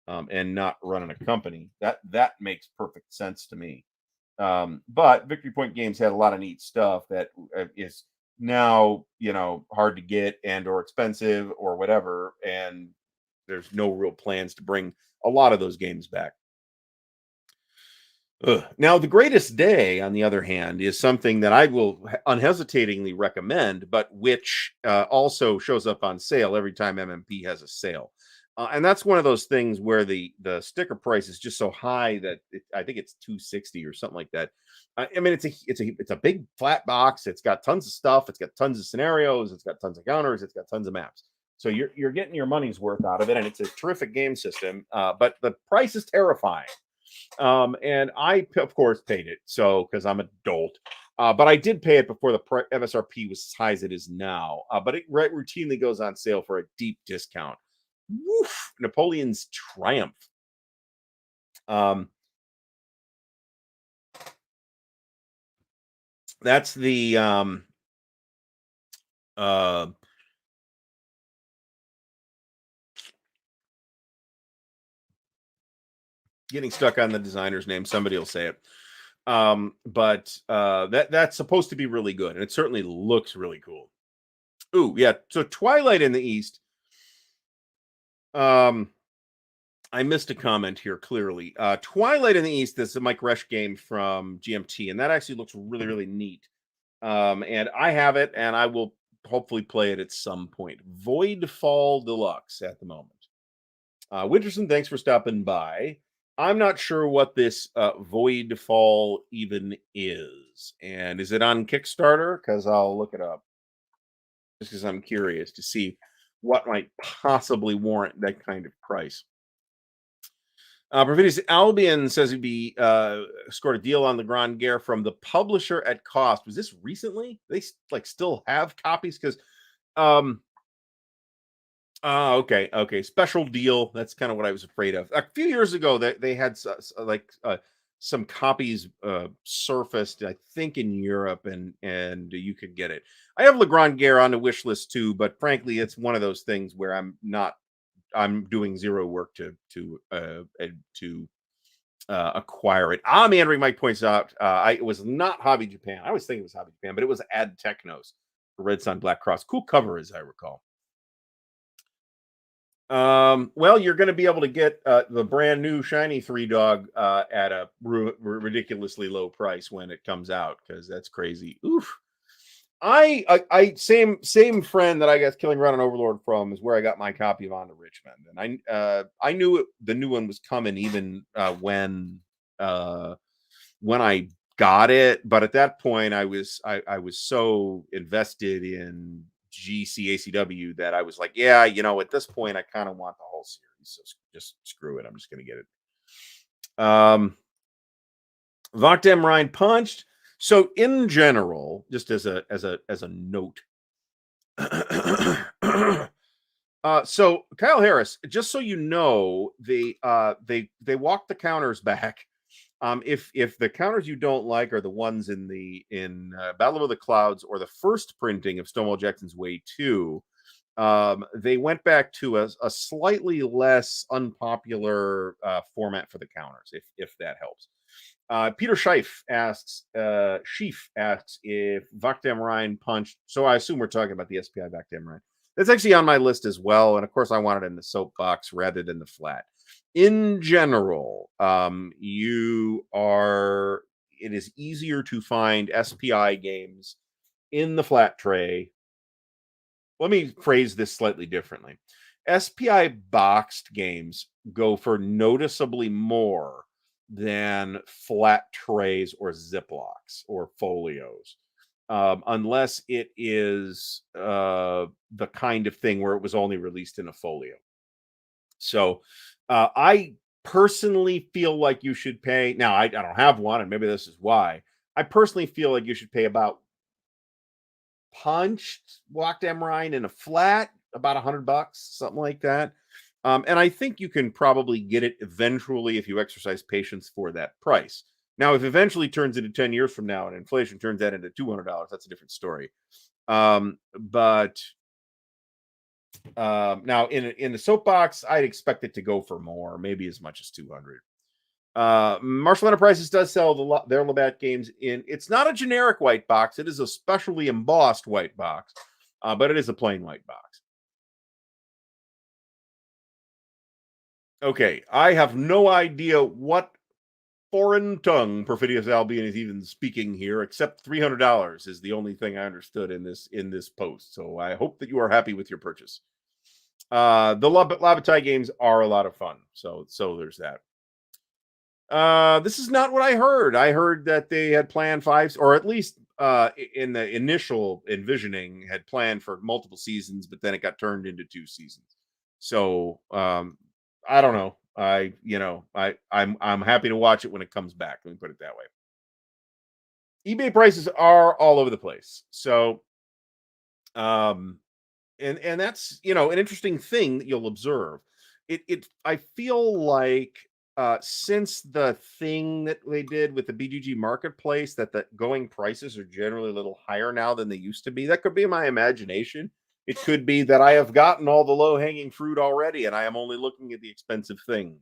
and not running a company. That makes perfect sense to me. But Victory Point Games had a lot of neat stuff that is now, hard to get and or expensive or whatever, and there's no real plans to bring a lot of those games back. Ugh. Now, The Greatest Day, on the other hand, is something that I will unhesitatingly recommend, but which also shows up on sale every time MMP has a sale. And that's one of those things where the sticker price is just so high that I think it's $260 or something like that. I mean, it's a big flat box. It's got tons of stuff. It's got tons of scenarios. It's got tons of counters. It's got tons of maps. So you're getting your money's worth out of it, and it's a terrific game system. But the price is terrifying. And I, of course, paid it. So, because I'm an adult, but I did pay it before the MSRP was as high as it is now. But it routinely goes on sale for a deep discount. Woof! Napoleon's Triumph. That's the getting stuck on the designer's name. Somebody will say it. But that's supposed to be really good, and it certainly looks really cool. Ooh, yeah. So Twilight in the East. I missed a comment here clearly. Twilight in the East, this is a Mike Resch game from GMT, and that actually looks really, really neat. And I have it, and I will hopefully play it at some point. Voidfall Deluxe at the moment. Winterson, thanks for stopping by. I'm not sure what this Voidfall even is. And is it on Kickstarter? Because I'll look it up. Just because I'm curious to see what might possibly warrant that kind of price. Perfidious Albion says he'd be scored a deal on the Grand Guerre from the publisher at cost. Was this recently? They still have copies? Because okay, special deal. That's kind of what I was afraid of. A few years ago, they had some copies surfaced, I think, in Europe, and you could get it. I have Le Grand Guerre on the wish list too, but frankly, it's one of those things where I'm doing zero work to acquire it. Meandering Mike points out, it was not Hobby Japan. I was thinking it was Hobby Japan, but it was Ad Technos for Red Sun Black Cross. Cool cover, as I recall. Well, you're going to be able to get the brand new shiny 3-Dog at a ridiculously low price when it comes out, because that's crazy. Oof. I same friend that I got Killing Run and Overlord from is where I got my copy of On to Richmond, and I knew the new one was coming even when I got it. But at that point, I was so invested in GCACW that I was like, yeah, at this point, I kind of want the whole series. So just screw it. I'm just gonna get it. Vakdem Ryan punched. So in general, just as a note, so Kyle Harris, just so you know, they walk the counters back. If the counters you don't like are the ones in Battle of the Clouds or the first printing of Stonewall Jackson's Way 2, they went back to a slightly less unpopular format for the counters, if that helps. Peter Sheaf asks if Vakdem Ryan punched. So I assume we're talking about the SPI Vakdem Ryan. That's actually on my list as well. And of course, I want it in the soapbox rather than the flat. In general, it is easier to find SPI games in the flat tray. Let me phrase this slightly differently. SPI boxed games go for noticeably more than flat trays or Ziplocs or folios, unless it is the kind of thing where it was only released in a folio. So I personally feel like you should pay. Now, I don't have one, and maybe this is why. I personally feel like you should pay about punched Vakdem Ryan in a flat, about $100, something like that. And I think you can probably get it eventually if you exercise patience for that price. Now, if eventually turns into 10 years from now and inflation turns that into $200, that's a different story. But now in the soapbox, I'd expect it to go for more, maybe as much as 200. Marshall Enterprises does sell their Labatt games it's not a generic white box, it is a specially embossed white box, but it is a plain white box. Okay, I have no idea what foreign tongue Perfidious Albion is even speaking here, except $300 is the only thing I understood in this post. So I hope that you are happy with your purchase. The Labatai games are a lot of fun, so there's that. This is not what I heard. I heard that they had planned 5, or at least in the initial envisioning, had planned for multiple seasons, but then it got turned into 2 seasons. So I don't know. I'm happy to watch it when it comes back. Let me put it that way. eBay prices are all over the place. So and that's an interesting thing that you'll observe. I feel like since the thing that they did with the BGG marketplace, that the going prices are generally a little higher now than they used to be. That could be my imagination. It could be that I have gotten all the low hanging fruit already and I am only looking at the expensive things.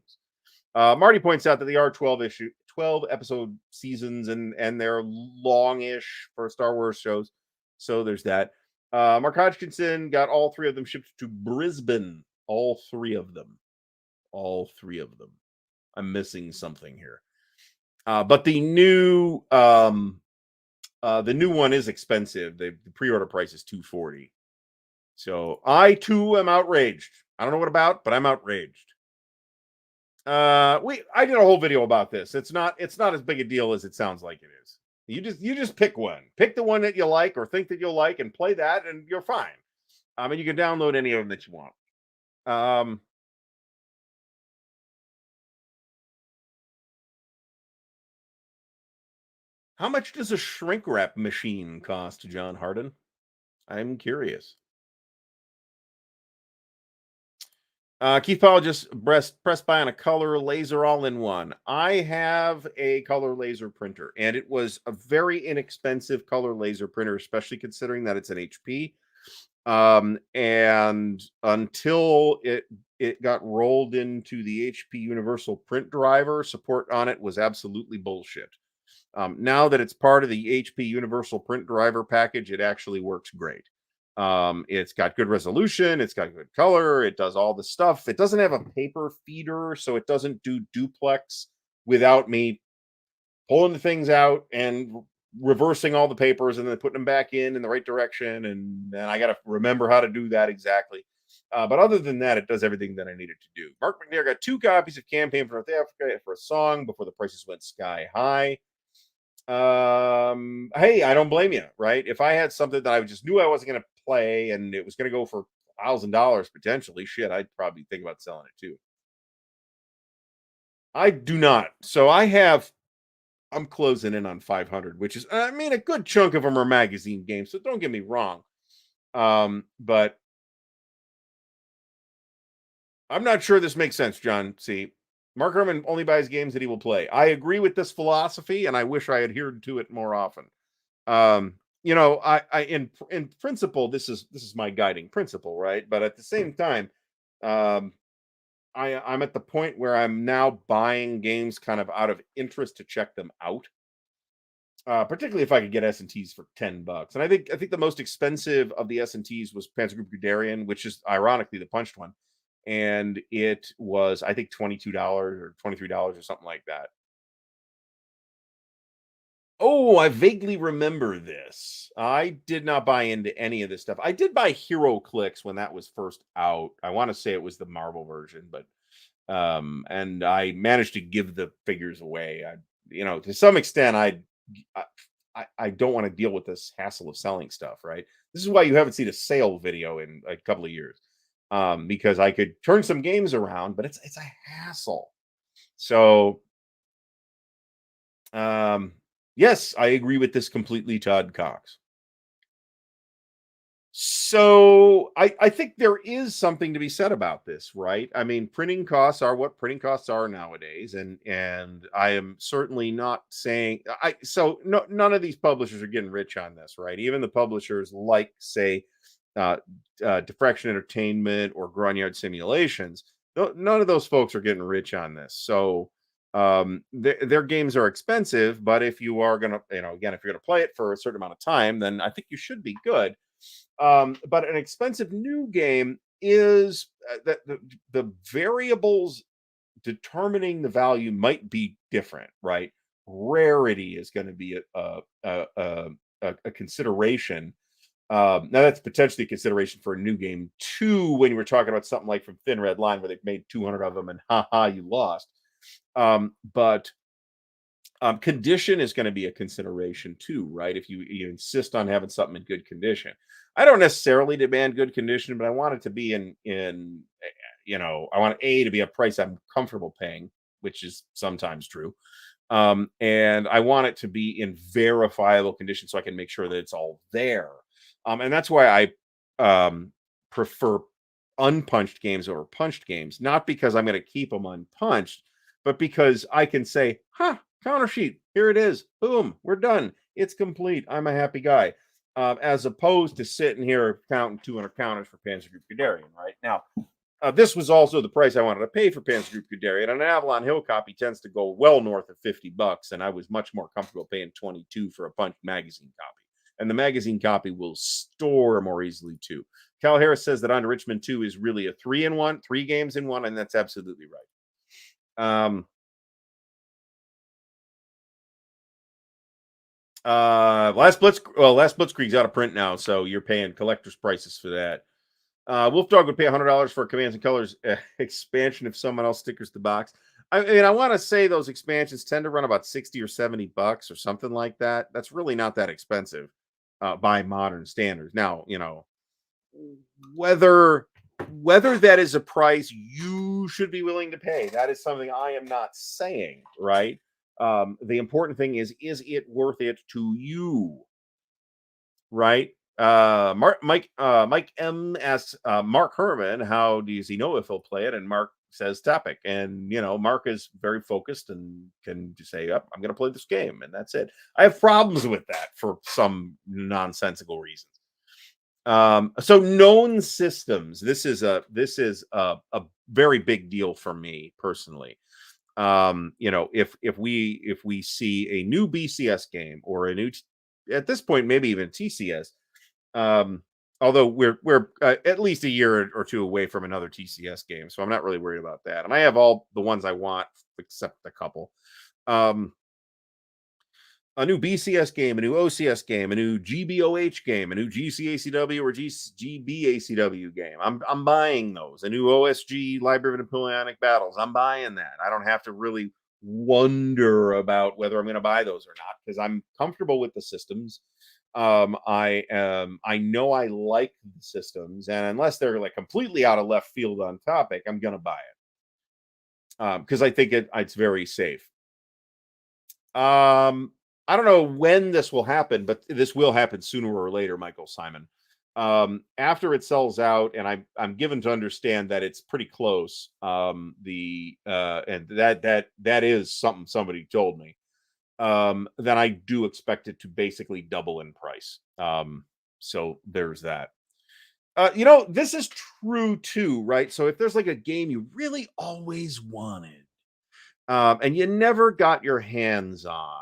Marty points out that the R12 12 episode seasons and they're longish for Star Wars shows. So there's that. Mark Hodgkinson got all 3 of them shipped to Brisbane. All 3 of them. All 3 of them. I'm missing something here. But the new one is expensive. The pre-order price is $240. So I too am outraged. I don't know what about, but I'm outraged. I did a whole video about this. It's not as big a deal as it sounds like it is. You just pick one. Pick the one that you like or think that you'll like and play that and you're fine. And you can download any of them that you want. How much does a shrink wrap machine cost, John Harden? I'm curious. Keith Powell just pressed by on a color laser all-in-one. I have a color laser printer, and it was a very inexpensive color laser printer, especially considering that it's an HP. And until it got rolled into the HP Universal Print Driver, support on it was absolutely bullshit. Now that it's part of the HP Universal Print Driver package, it actually works great. It's got good resolution, it's got good color, it does all the stuff. It doesn't have a paper feeder, so it doesn't do duplex without me pulling the things out and reversing all the papers and then putting them back in the right direction. And then I got to remember how to do that exactly. But other than that, it does everything that I needed to do. Mark McNair got 2 copies of Campaign for North Africa for a song before the prices went sky high. Hey, I don't blame you, right? If I had something that I just knew I wasn't going to play and it was going to go for $1,000 potentially, shit, I'd probably think about selling it too. I do not. So I'm closing in on 500, which is, I mean, a good chunk of them are magazine games. So don't get me wrong. But I'm not sure this makes sense, John. See, Mark Herman only buys games that he will play. I agree with this philosophy, and I wish I adhered to it more often. In principle, this is my guiding principle, right? But at the same time, um, I'm at the point where I'm now buying games kind of out of interest to check them out. Particularly if I could get S&Ts for $10. And I think the most expensive of the S&Ts was Panzer Group Guderian, which is ironically the punched one. And it was, I think, $22 or $23 or something like that. Oh, I vaguely remember this. I did not buy into any of this stuff. I did buy Hero Clicks when that was first out. I want to say it was the Marvel version, but and I managed to give the figures away. To some extent, I, I don't want to deal with this hassle of selling stuff, right? This is why you haven't seen a sale video in a couple of years. Because I could turn some games around, but it's a hassle. So yes, I agree with this completely, Todd Cox. So I think there is something to be said about this, right? I mean, printing costs are what printing costs are nowadays, and I am certainly not saying none of these publishers are getting rich on this, right? Even the publishers like, say, uh, Diffraction Entertainment or Grognard Simulations, none of those folks are getting rich on this. So their games are expensive, but if you are gonna, again, if you're gonna play it for a certain amount of time, then I think you should be good. But an expensive new game is that the variables determining the value might be different, right? Rarity is going to be a consideration. Now that's potentially a consideration for a new game too. When you were talking about something like from Thin Red Line, where they've made 200 of them, and haha, you lost. But condition is going to be a consideration too, right? If you insist on having something in good condition, I don't necessarily demand good condition, but I want it to be I want A to be a price I'm comfortable paying, which is sometimes true, and I want it to be in verifiable condition so I can make sure that it's all there, and that's why I prefer unpunched games over punched games, not because I'm going to keep them unpunched, but because I can say, huh, counter sheet, here it is. Boom, we're done. It's complete. I'm a happy guy. As opposed to sitting here counting 200 counters for Panzer Group Guderian, right? Now, this was also the price I wanted to pay for Panzer Group Guderian. An Avalon Hill copy tends to go well north of $50, and I was much more comfortable paying 22 for a Punch magazine copy. And the magazine copy will store more easily too. Cal Harris says that On Richmond 2 is really a 3-in-1, 3 games in one, and that's absolutely right. Last Blitzkrieg's out of print now, so you're paying collector's prices for that. Wolf Dog would pay $100 for a Commands and Colors expansion if someone else stickers the box. I mean, I want to say those expansions tend to run about 60 or $70 or something like that. That's really not that expensive by modern standards. Now, whether that is a price you should be willing to pay, that is something I am not saying, right? The important thing is it worth it to you, right? Mike M asks Mark Herman, how does he know if he'll play it? And Mark says topic. And Mark is very focused and can just say, yep, I'm gonna play this game, and that's it. I have problems with that for some nonsensical reasons. So known systems, this is a very big deal for me personally. If we see a new BCS game or a new at this point maybe even TCS, although we're at least a year or two away from another TCS game, so I'm not really worried about that, and I have all the ones I want except a couple. A new BCS game, a new OCS game, a new GBOH game, a new GCACW or GBACW game. I'm buying those. A new OSG Library of Napoleonic Battles. I'm buying that. I don't have to really wonder about whether I'm going to buy those or not because I'm comfortable with the systems. I know I like the systems, and unless they're like completely out of left field on topic, I'm going to buy it because I think it's very safe. I don't know when this will happen, but this will happen sooner or later, Michael Simon. After it sells out, and I'm given to understand that it's pretty close. And that is something somebody told me. Then I do expect it to basically double in price. So there's that. This is true too, right? So if there's like a game you really always wanted, and you never got your hands on.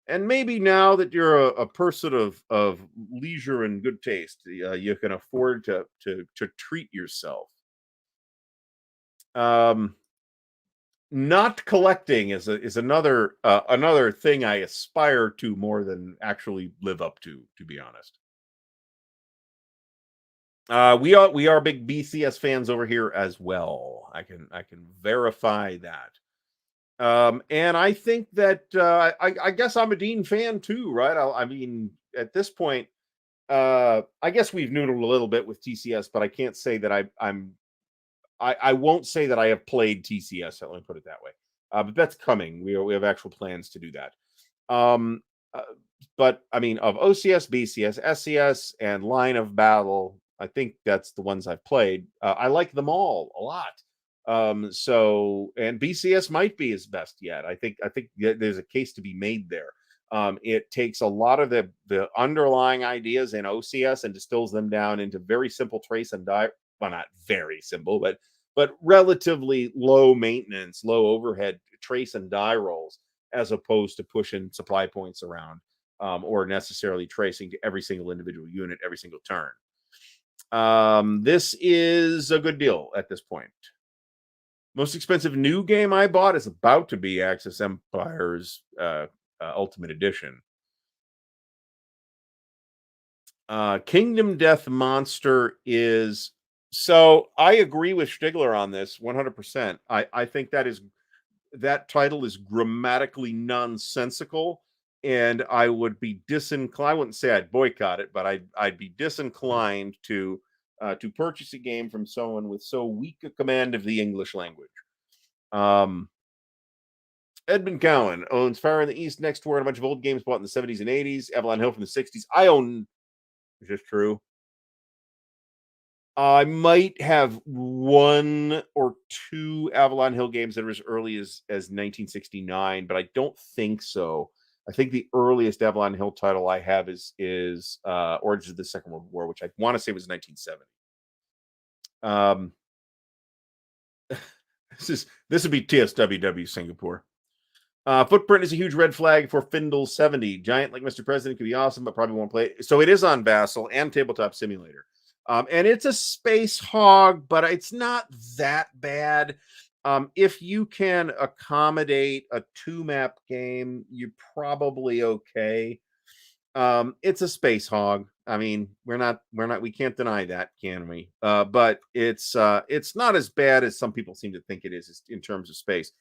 And maybe now that you're a person of leisure and good taste, you can afford to treat yourself. Um, Not collecting is another thing I aspire to more than actually live up to be honest. We are big BCS fans over here as well. I can verify that. And I think that I guess I'm a Dean fan too, right? I mean, at this point, I guess we've noodled a little bit with TCS, but I can't say that I won't say that I have played TCS. Let me put it that way. But that's coming. We have actual plans to do that. Um, uh, but I mean, of OCS, BCS, SCS, and Line of Battle, I think that's the ones I've played. I like them all a lot. And BCS might be his best yet. I think there's a case to be made there. It takes a lot of the underlying ideas in OCS and distills them down into very simple trace and die. Well, not very simple, but relatively low maintenance, low overhead trace and die rolls, as opposed to pushing supply points around or necessarily tracing to every single individual unit every single turn. This is a good deal at this point. Most expensive new game I bought is about to be Axis Empire's Ultimate Edition. Kingdom Death Monster is so I agree with Stigler on this 100%. I think that title is grammatically nonsensical, and I would be disinclined. I wouldn't say I'd boycott it, but I'd be disinclined to purchase a game from someone with so weak a command of the English language. Um, Edmund Cowan owns Fire in the East, Next Door, and a bunch of old games bought in the 70s and 80s. Avalon Hill from the 60s. I own. Is this true? I might have one or two Avalon Hill games that are as early as 1969, but I don't think so. I think the earliest Avalon Hill title I have is Origins of the Second World War, which I want to say was 1970. Um, this would be TSWW Singapore. Footprint is a huge red flag for Findle 70. Giant like Mr. President could be awesome, but probably won't play it. So it is on Vassal and Tabletop Simulator. And it's a space hog, but it's not that bad. If you can accommodate a 2-map game, you're probably okay. It's a space hog. I mean, we can't deny that, can we? But it's not as bad as some people seem to think it is in terms of space.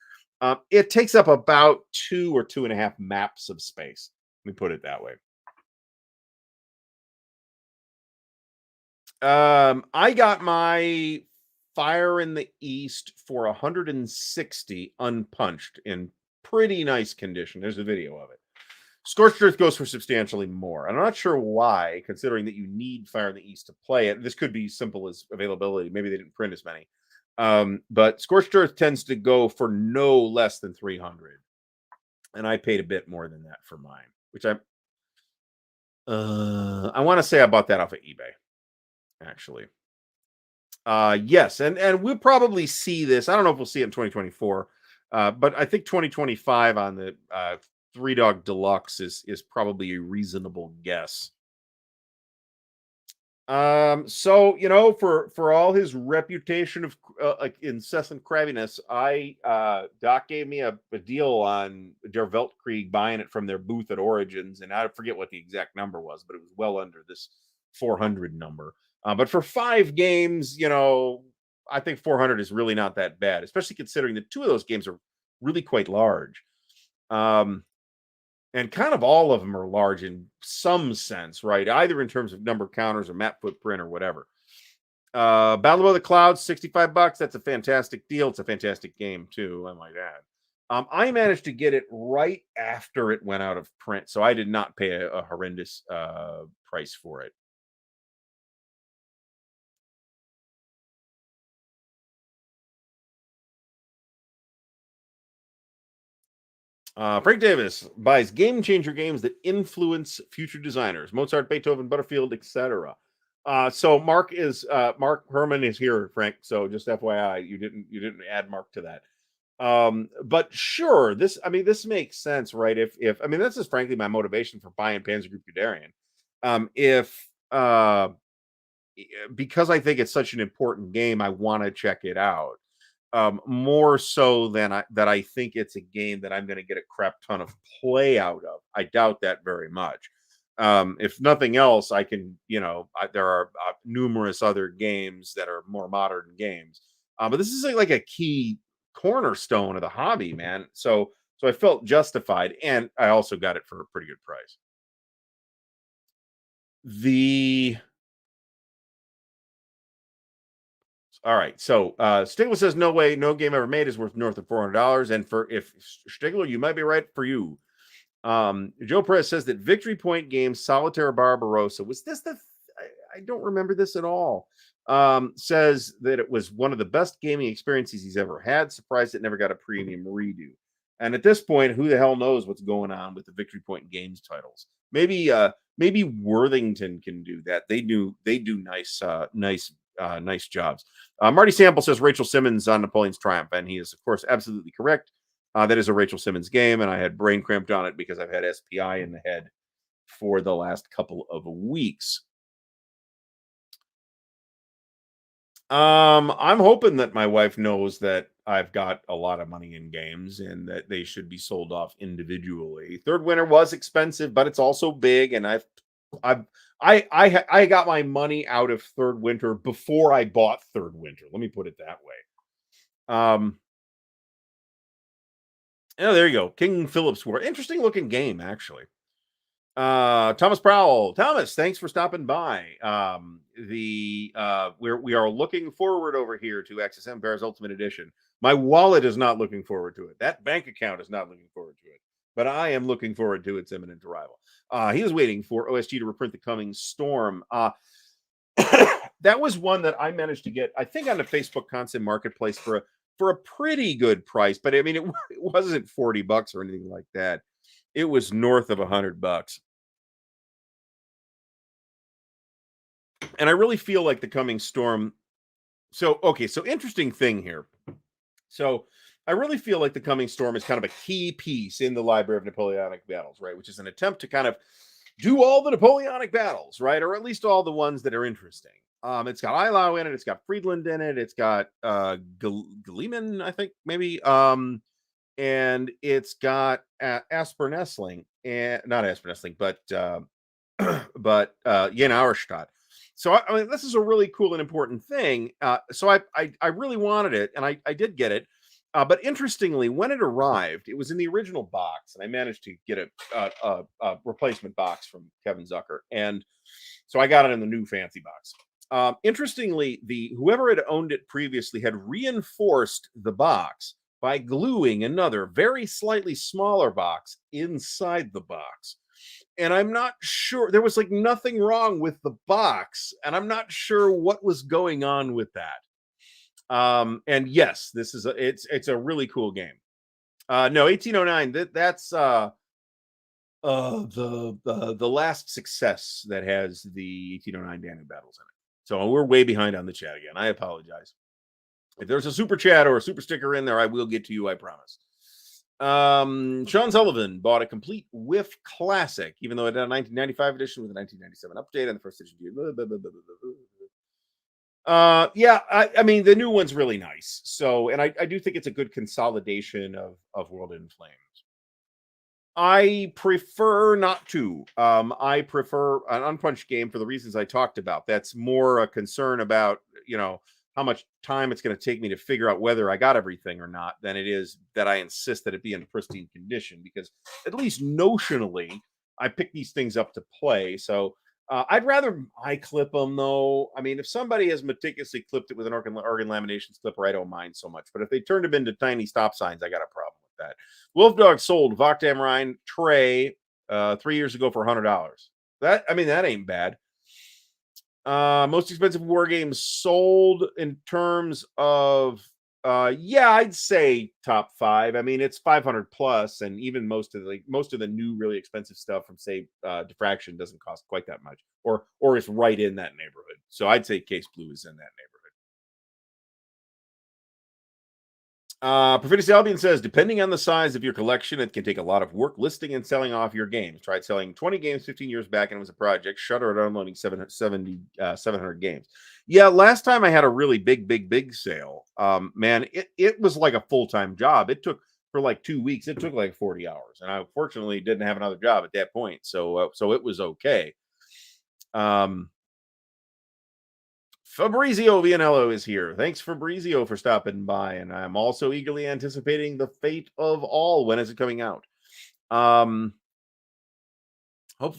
It takes up about 2 or 2.5 maps of space. Let me put it that way. I got my Fire in the East for 160 unpunched in pretty nice condition. There's a video of it. Scorched Earth goes for substantially more. I'm not sure why, considering that you need Fire in the East to play it. This could be simple as availability. Maybe they didn't print as many. But Scorched Earth tends to go for no less than 300. And I paid a bit more than that for mine, which I want to say I bought that off of eBay, actually. Yes, and we'll probably see this. I don't know if we'll see it in 2024, but I think 2025 on the Three Dog Deluxe is probably a reasonable guess. So for all his reputation of like incessant crabbiness, Doc gave me a deal on Der Weltkrieg, buying it from their booth at Origins, and I forget what the exact number was, but it was well under this 400 number. But for 5 games, I think 400 is really not that bad, especially considering that 2 of those games are really quite large. Um, and kind of all of them are large in some sense, right? Either in terms of number of counters or map footprint or whatever. Battle Above the Clouds, $65. That's a fantastic deal. It's a fantastic game too, I might add. I managed to get it right after it went out of print, so I did not pay a horrendous price for it. Frank Davis buys game changer games that influence future designers: Mozart, Beethoven, Butterfield, etc. So Mark Herman is here, Frank. So just FYI, you didn't add Mark to that. But sure, this makes sense, right? If I mean this is frankly my motivation for buying Panzer Group Guderian. If Because I think it's such an important game, I want to check it out. More so than I think it's a game that I'm going to get a crap ton of play out of. I doubt that very much. If nothing else, I can, there are numerous other games that are more modern games, but this is like a key cornerstone of the hobby, man. So I felt justified, and I also got it for a pretty good price. The All right. So Stigler says no way, no game ever made is worth north of $400. And for if Stigler, you might be right for you. Joe Perez says that Victory Point Games Solitaire Barbarossa was this the I don't remember this at all. Says that it was one of the best gaming experiences he's ever had. Surprised it never got a premium redo. And at this point, who the hell knows what's going on with the Victory Point Games titles? Maybe Worthington can do that. They do nice jobs. Marty Sample says Rachel Simmons on Napoleon's Triumph, and he is of course absolutely correct. That is a Rachel Simmons game, and I had brain cramped on it because I've had SPI in the head for the last couple of weeks. I'm hoping that my wife knows that I've got a lot of money in games and that they should be sold off individually. Third Winter was expensive, but it's also big, and I got my money out of Third Winter before I bought Third Winter. Let me put it that way. Yeah, there you go. King Philip's War. Interesting looking game, actually. Thomas Prowl. Thomas, thanks for stopping by. We are looking forward over here to Axis Empire's Ultimate Edition. My wallet is not looking forward to it. That bank account is not looking forward to it. But I am looking forward to its imminent arrival. He is waiting for OSG to reprint The Coming Storm. That was one that I managed to get, I think, on the Facebook Constant Marketplace for a pretty good price. But I mean, it wasn't $40 or anything like that. It was north of $100. And I really feel like The Coming Storm. So interesting thing here. So I really feel like The Coming Storm is kind of a key piece in the Library of Napoleonic Battles, right? Which is an attempt to kind of do all the Napoleonic battles, right? Or at least all the ones that are interesting. It's got Eylau in it. It's got Friedland in it. It's got Gleeman, I think, maybe. And it's got Asper Nestling, and not Asper Nestling, but Jan Auerstadt. So I mean, this is a really cool and important thing. So I really wanted it, and I did get it. But interestingly, when it arrived, it was in the original box, and I managed to get a replacement box from Kevin Zucker, and so I got it in the new fancy box. Interestingly, whoever had owned it previously had reinforced the box by gluing another very slightly smaller box inside the box. And I'm not sure, there was like nothing wrong with the box, and I'm not sure what was going on with that. And yes, it's a really cool game. No, 1809, that's the last success that has the 1809 Danube battles in it. So we're way behind on the chat again. I apologize. If there's a super chat or a super sticker in there, I will get to you, I promise. Sean Sullivan bought a complete Whiff Classic, even though it had a 1995 edition with a 1997 update on the first edition. Yeah, I mean, the new one's really nice. So, and I do think it's a good consolidation of World in Flames. I prefer not to. I prefer an unpunched game for the reasons I talked about. That's more a concern about, how much time it's going to take me to figure out whether I got everything or not than it is that I insist that it be in pristine condition, because at least notionally I pick these things up to play. So I'd rather I clip them though. I mean, if somebody has meticulously clipped it with an organ laminations clipper, I don't mind so much. But if they turned them into tiny stop signs, I got a problem with that. Wolf Dog sold Vokdam Rhine tray 3 years ago for $100. That, I mean, that ain't bad. Most expensive war games sold in terms of yeah, I'd say top 5. I mean, it's 500 plus, and even most of the new really expensive stuff from say Diffraction doesn't cost quite that much, or is right in that neighborhood. So I'd say Case Blue is in that neighborhood. Perfidious Albion says, depending on the size of your collection, it can take a lot of work listing and selling off your games. Tried selling 20 games 15 years back, and it was a project. Shudder at unloading 700 games. Yeah, last time I had a really big sale, man, it was like a full-time job. It took for like 2 weeks. It took like 40 hours, and I fortunately didn't have another job at that point, so it was okay. Fabrizio Vianello is here. Thanks, Fabrizio, for stopping by. And I'm also eagerly anticipating The Fate of All. When is it coming out? Hopefully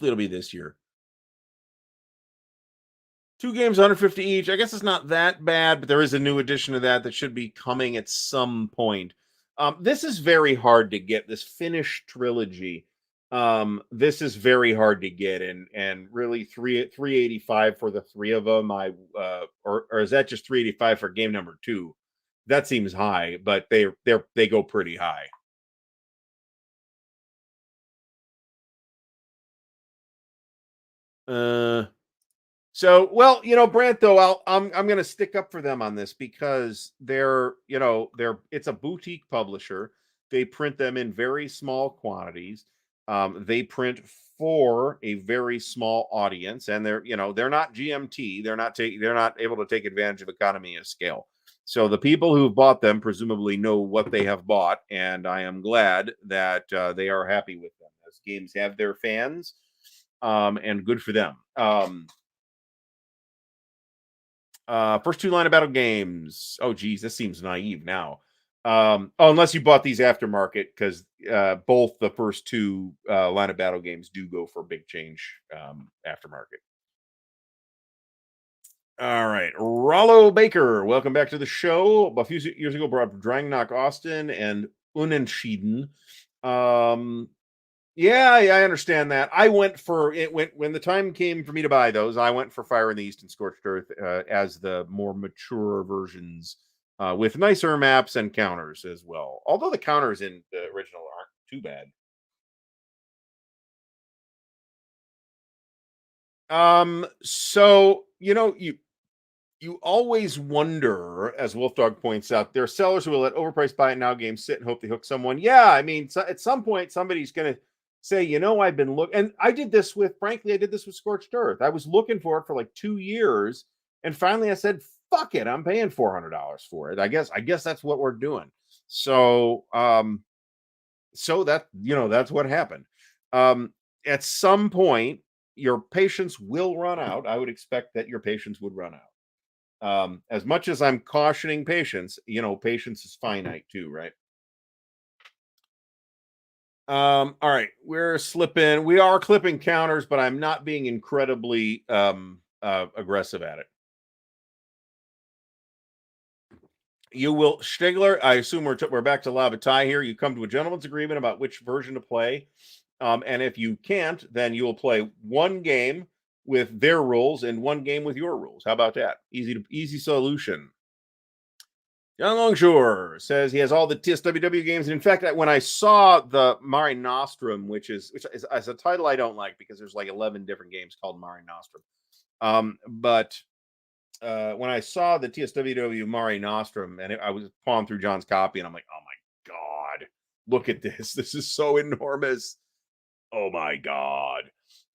it'll be this year. 2 games, 150 each. I guess it's not that bad, but there is a new edition of that should be coming at some point. This is very hard to get, this Finnish trilogy. This is very hard to get, and really 385 for the 3 of them. Or is that just 385 for game number 2? That seems high, but they go pretty high. So, well, Brant, though, I'm going to stick up for them on this, because it's a boutique publisher. They print them in very small quantities. They print for a very small audience, and they're not GMT. They're not able to take advantage of economy of scale. So the people who've bought them presumably know what they have bought, and I am glad that they are happy with them. As games have their fans, and good for them. First 2 line of battle games. Oh, geez, this seems naive now. Unless you bought these aftermarket, because both the first 2 line of battle games do go for big change aftermarket. All right, Rollo Baker, welcome back to the show. A few years ago, brought Drangnok Austin and Unentschieden. Yeah, I understand that. I went for it when the time came for me to buy those. I went for Fire in the East and Scorched Earth as the more mature versions, with nicer maps and counters as well. Although the counters in the original aren't too bad. So you always wonder, as Wolfdog points out, there are sellers who will let overpriced buy it now games sit and hope they hook someone. Yeah, I mean, at some point, somebody's going to say, I've been looking, and frankly, I did this with Scorched Earth. I was looking for it for like 2 years, and finally I said, fuck it, I'm paying $400 for it. I guess that's what we're doing. So, that's what happened. At some point, your patience will run out. I would expect that your patience would run out. As much as I'm cautioning patience, patience is finite too, right? All right, we are clipping counters, but I'm not being incredibly aggressive at it. You will, Stigler, I assume we're back to Lava Tie here. You come to a gentleman's agreement about which version to play. And if you can't, then you will play 1 game with their rules and 1 game with your rules. How about that? Easy solution. John Longshore says he has all the TSWW games. And in fact, when I saw the Mare Nostrum, which is a title I don't like, because there's like 11 different games called Mare Nostrum. But when I saw the TSWW Mare Nostrum, and I was pawing through John's copy, and I'm like, oh my God, look at this. This is so enormous. Oh my God.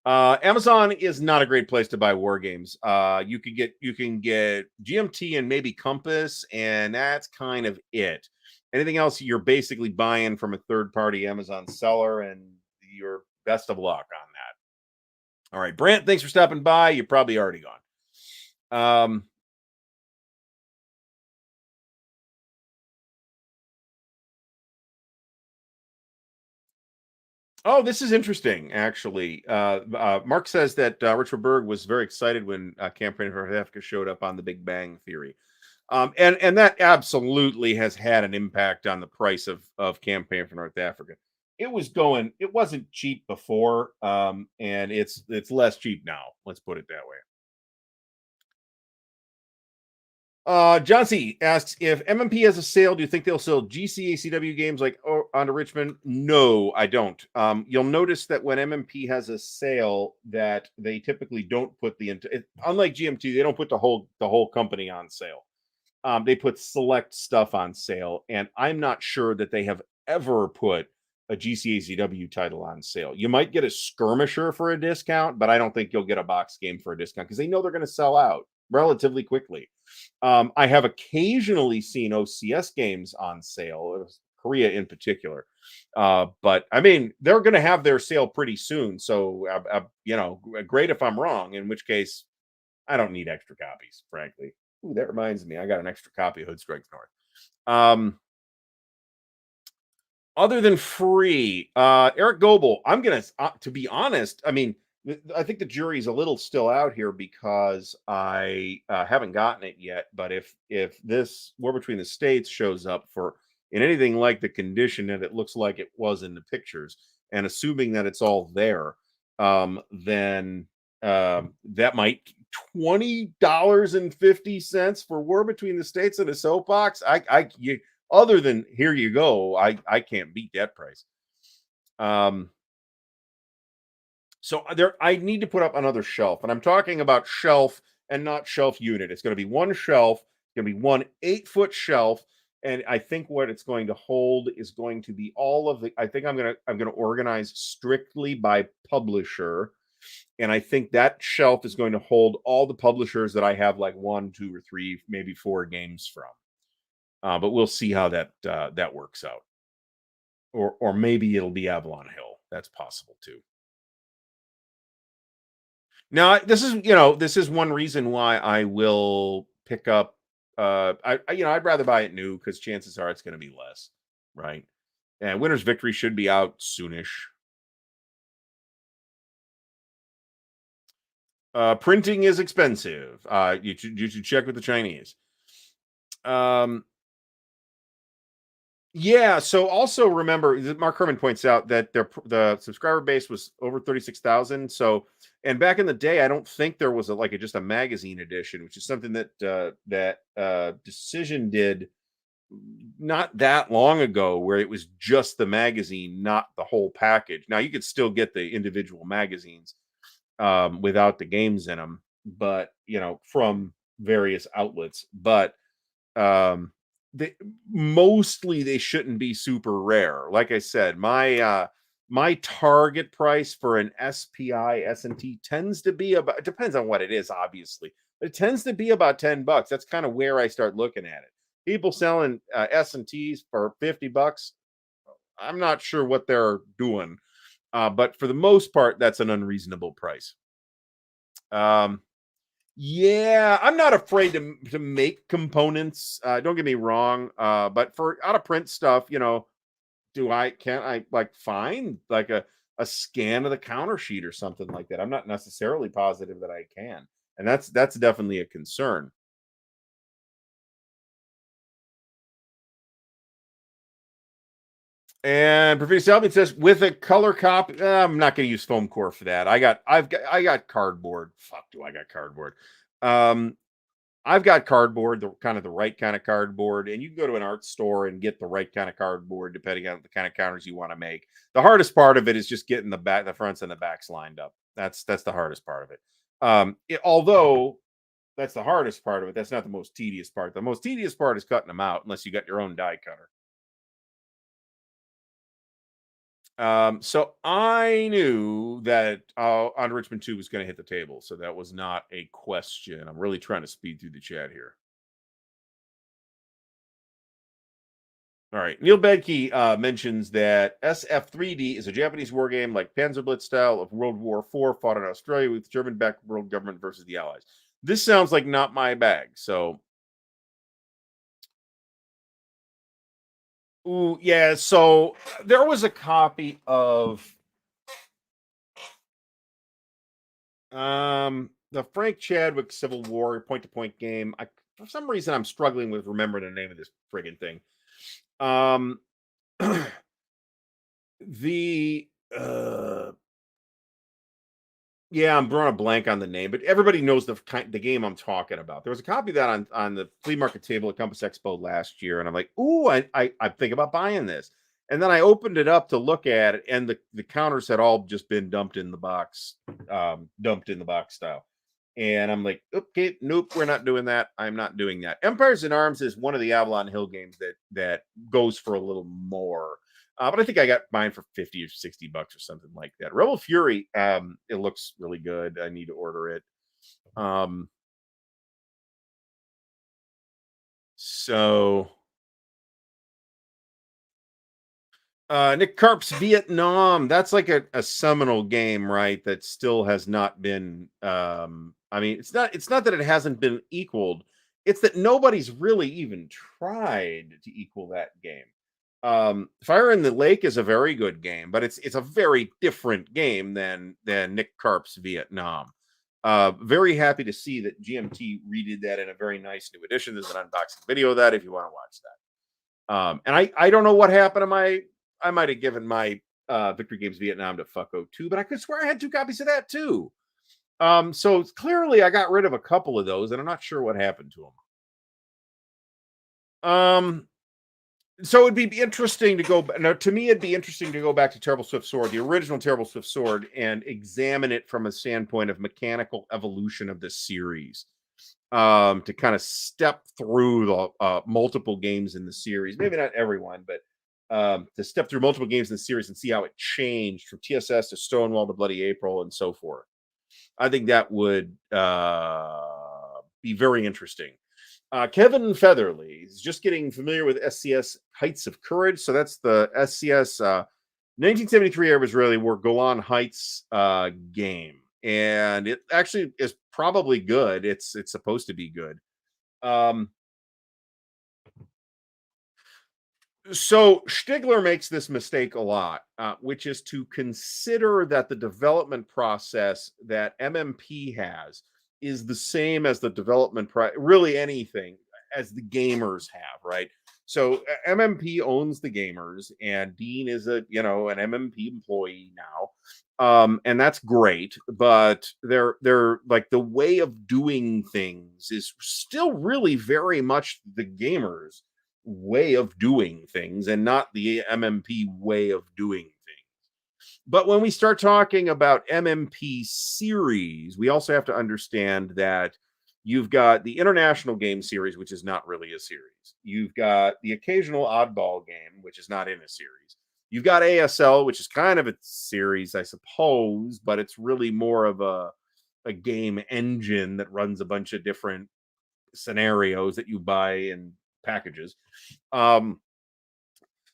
Amazon is not a great place to buy war games. You can get GMT and maybe Compass, and that's kind of it. Anything else, you're basically buying from a third-party Amazon seller, and you're best of luck on that. All right, Brant, thanks for stopping by. You're probably already gone. Oh, this is interesting, actually. Mark says that Richard Berg was very excited when Campaign for North Africa showed up on The Big Bang Theory, and that absolutely has had an impact on the price of Campaign for North Africa. It wasn't cheap before, and it's less cheap now. Let's put it that way. John C asks if MMP has a sale. Do you think they'll sell GCACW games like onto Richmond? No, I don't. You'll notice that when MMP has a sale, that they typically don't put unlike GMT, they don't put the whole company on sale. They put select stuff on sale, and I'm not sure that they have ever put a GCACW title on sale. You might get a skirmisher for a discount, but I don't think you'll get a box game for a discount because they know they're going to sell out relatively quickly. I have occasionally seen OCS games on sale, Korea in particular. But I mean, they're going to have their sale pretty soon. So, great if I'm wrong, in which case I don't need extra copies, frankly. Ooh, that reminds me, I got an extra copy of Hood Strikes North. Other than free, Eric Goebel, I'm gonna to be honest, I mean, I think the jury's a little still out here because I haven't gotten it yet. But if this War Between the States shows up for in anything like the condition that it looks like it was in the pictures, and assuming that it's all there, then that might $20.50 for War Between the States and a soapbox. Other than here you go, I can't beat that price. So there, I need to put up another shelf, and I'm talking about shelf and not shelf unit. It's going to be one shelf. It's going to be one 8-foot shelf, and I think what it's going to hold is going to be all of the. I think I'm gonna organize strictly by publisher, and I think that shelf is going to hold all the publishers that I have like 1, 2, or 3, maybe 4 games from. But we'll see how that works out, or maybe it'll be Avalon Hill. That's possible too. Now, this is one reason why I will pick up. I'd rather buy it new because chances are it's going to be less, right? And Winter's Victory should be out soonish. Printing is expensive. You should check with the Chinese. Um, Yeah. So also remember, Mark Herman points out that the subscriber base was over 36,000. So, and back in the day, I don't think there was just a magazine edition, which is something that Decision did not that long ago, where it was just the magazine, not the whole package. Now you could still get the individual magazines without the games in them, but from various outlets. But um they mostly they shouldn't be super rare. Like I said, my target price for an SPI S&T tends to be about, it depends on what it is, obviously, but it tends to be about $10. That's kind of where I start looking at it. People selling S&Ts for $50, I'm not sure what they're doing, but for the most part that's an unreasonable price. Yeah, I'm not afraid to make components. Don't get me wrong. But for out of print stuff, can't I like find like a scan of the counter sheet or something like that? I'm not necessarily positive that I can, and that's definitely a concern. And Professor Salvin says with a color copy, I'm not going to use foam core for that. I got cardboard. Fuck, do I got cardboard? Um, I've got cardboard, the kind of the right kind of cardboard, and you can go to an art store and get the right kind of cardboard depending on the kind of counters you want to make. The hardest part of it is just getting the fronts and the backs lined up. That's the hardest part of it. Although that's the hardest part of it, that's not the most tedious part. The most tedious part is cutting them out, unless you got your own die cutter. So I knew that on Richmond 2 was going to hit the table, so that was not a question. I'm really trying to speed through the chat here. All right. Neil Bedke mentions that SF3D is a Japanese war game like Panzerblitz style of World War IV fought in Australia with German-backed world government versus the Allies. This sounds like not my bag. So, ooh, yeah. So there was a copy of The Frank Chadwick Civil War point-to-point game. For some reason, I'm struggling with remembering the name of this friggin' thing. Um, the yeah, I'm drawing a blank on the name, but everybody knows the game I'm talking about. There was a copy of that on the flea market table at Compass Expo last year, and I'm like, "Ooh, I think about buying this." And then I opened it up to look at it, and the counters had all just been dumped in the box style. And I'm like, okay, nope, we're not doing that. I'm not doing that. Empires in Arms is one of the Avalon Hill games that goes for a little more. But I think I got mine for 50 or 60 bucks or something like that. Rebel Fury, it looks really good. I need to order it. Um, so Nick Karp's Vietnam, that's like a seminal game, right? That still has not been I mean, it's not that it hasn't been equaled. It's that nobody's really even tried to equal that game. Fire in the Lake is a very good game, but it's a very different game than Nick Karp's Vietnam. Very happy to see that GMT redid that in a very nice new edition. There's an unboxing video of that if you want to watch that. And I don't know what happened to I might have given my Victory Games Vietnam to Fucko too, but I could swear I had 2 copies of that too. So clearly I got rid of a couple of those, and I'm not sure what happened to them. So it'd be interesting to go. Now, to me, it'd be interesting to go back to Terrible Swift Sword, the original Terrible Swift Sword, and examine it from a standpoint of mechanical evolution of the series. To kind of step through the multiple games in the series, maybe not everyone, but to step through multiple games in the series and see how it changed from TSS to Stonewall to Bloody April and so forth. I think that would be very interesting. Kevin Featherly is just getting familiar with SCS Heights of Courage. So that's the SCS 1973 Arab Israeli War Golan Heights game. And it actually is probably good. It's supposed to be good. So Stigler makes this mistake a lot, which is to consider that the development process that MMP has is the same as the development really anything as the gamers have, right? So MMP owns the gamers, and Dean is an MMP employee now, and that's great. But they're like the way of doing things is still really very much the gamers way of doing things and not the MMP way of doing things. But when we start talking about MMP series, we also have to understand that you've got the International Game Series, which is not really a series. You've got the occasional oddball game, which is not in a series. You've got ASL, which is kind of a series, I suppose, but it's really more of a game engine that runs a bunch of different scenarios that you buy in packages.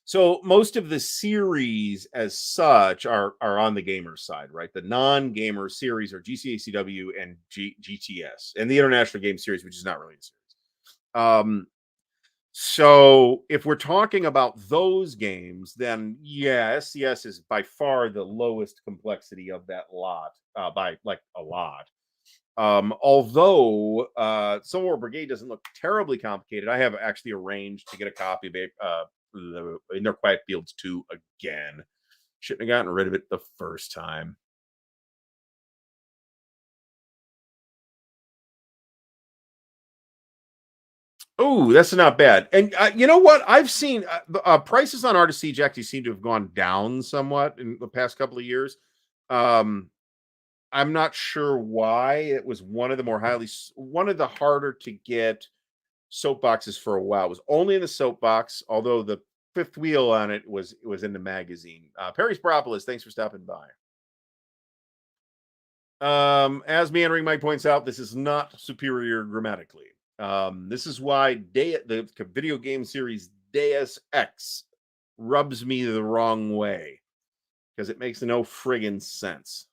So most of the series as such are on the gamer side, right? The non-gamer series are GCACW and GTS, and the International Game Series, which is not really a series. So if we're talking about those games, then yeah, SCS is by far the lowest complexity of that lot, by like a lot. Although Civil War Brigade doesn't look terribly complicated, I have actually arranged to get a copy of In Their Quiet Fields 2 again. Shouldn't have gotten rid of it the first time. Oh, that's not bad. And you know what? I've seen prices on Art of Siege actually seem to have gone down somewhat in the past couple of years. Um, I'm not sure why. It was one of the harder to get soapboxes for a while. It was only in the soapbox, although the fifth wheel on it was in the magazine. Perry's Propolis, thanks for stopping by. As Meandering Mike points out, this is not superior grammatically. This is why the video game series Deus Ex rubs me the wrong way because it makes no friggin' sense.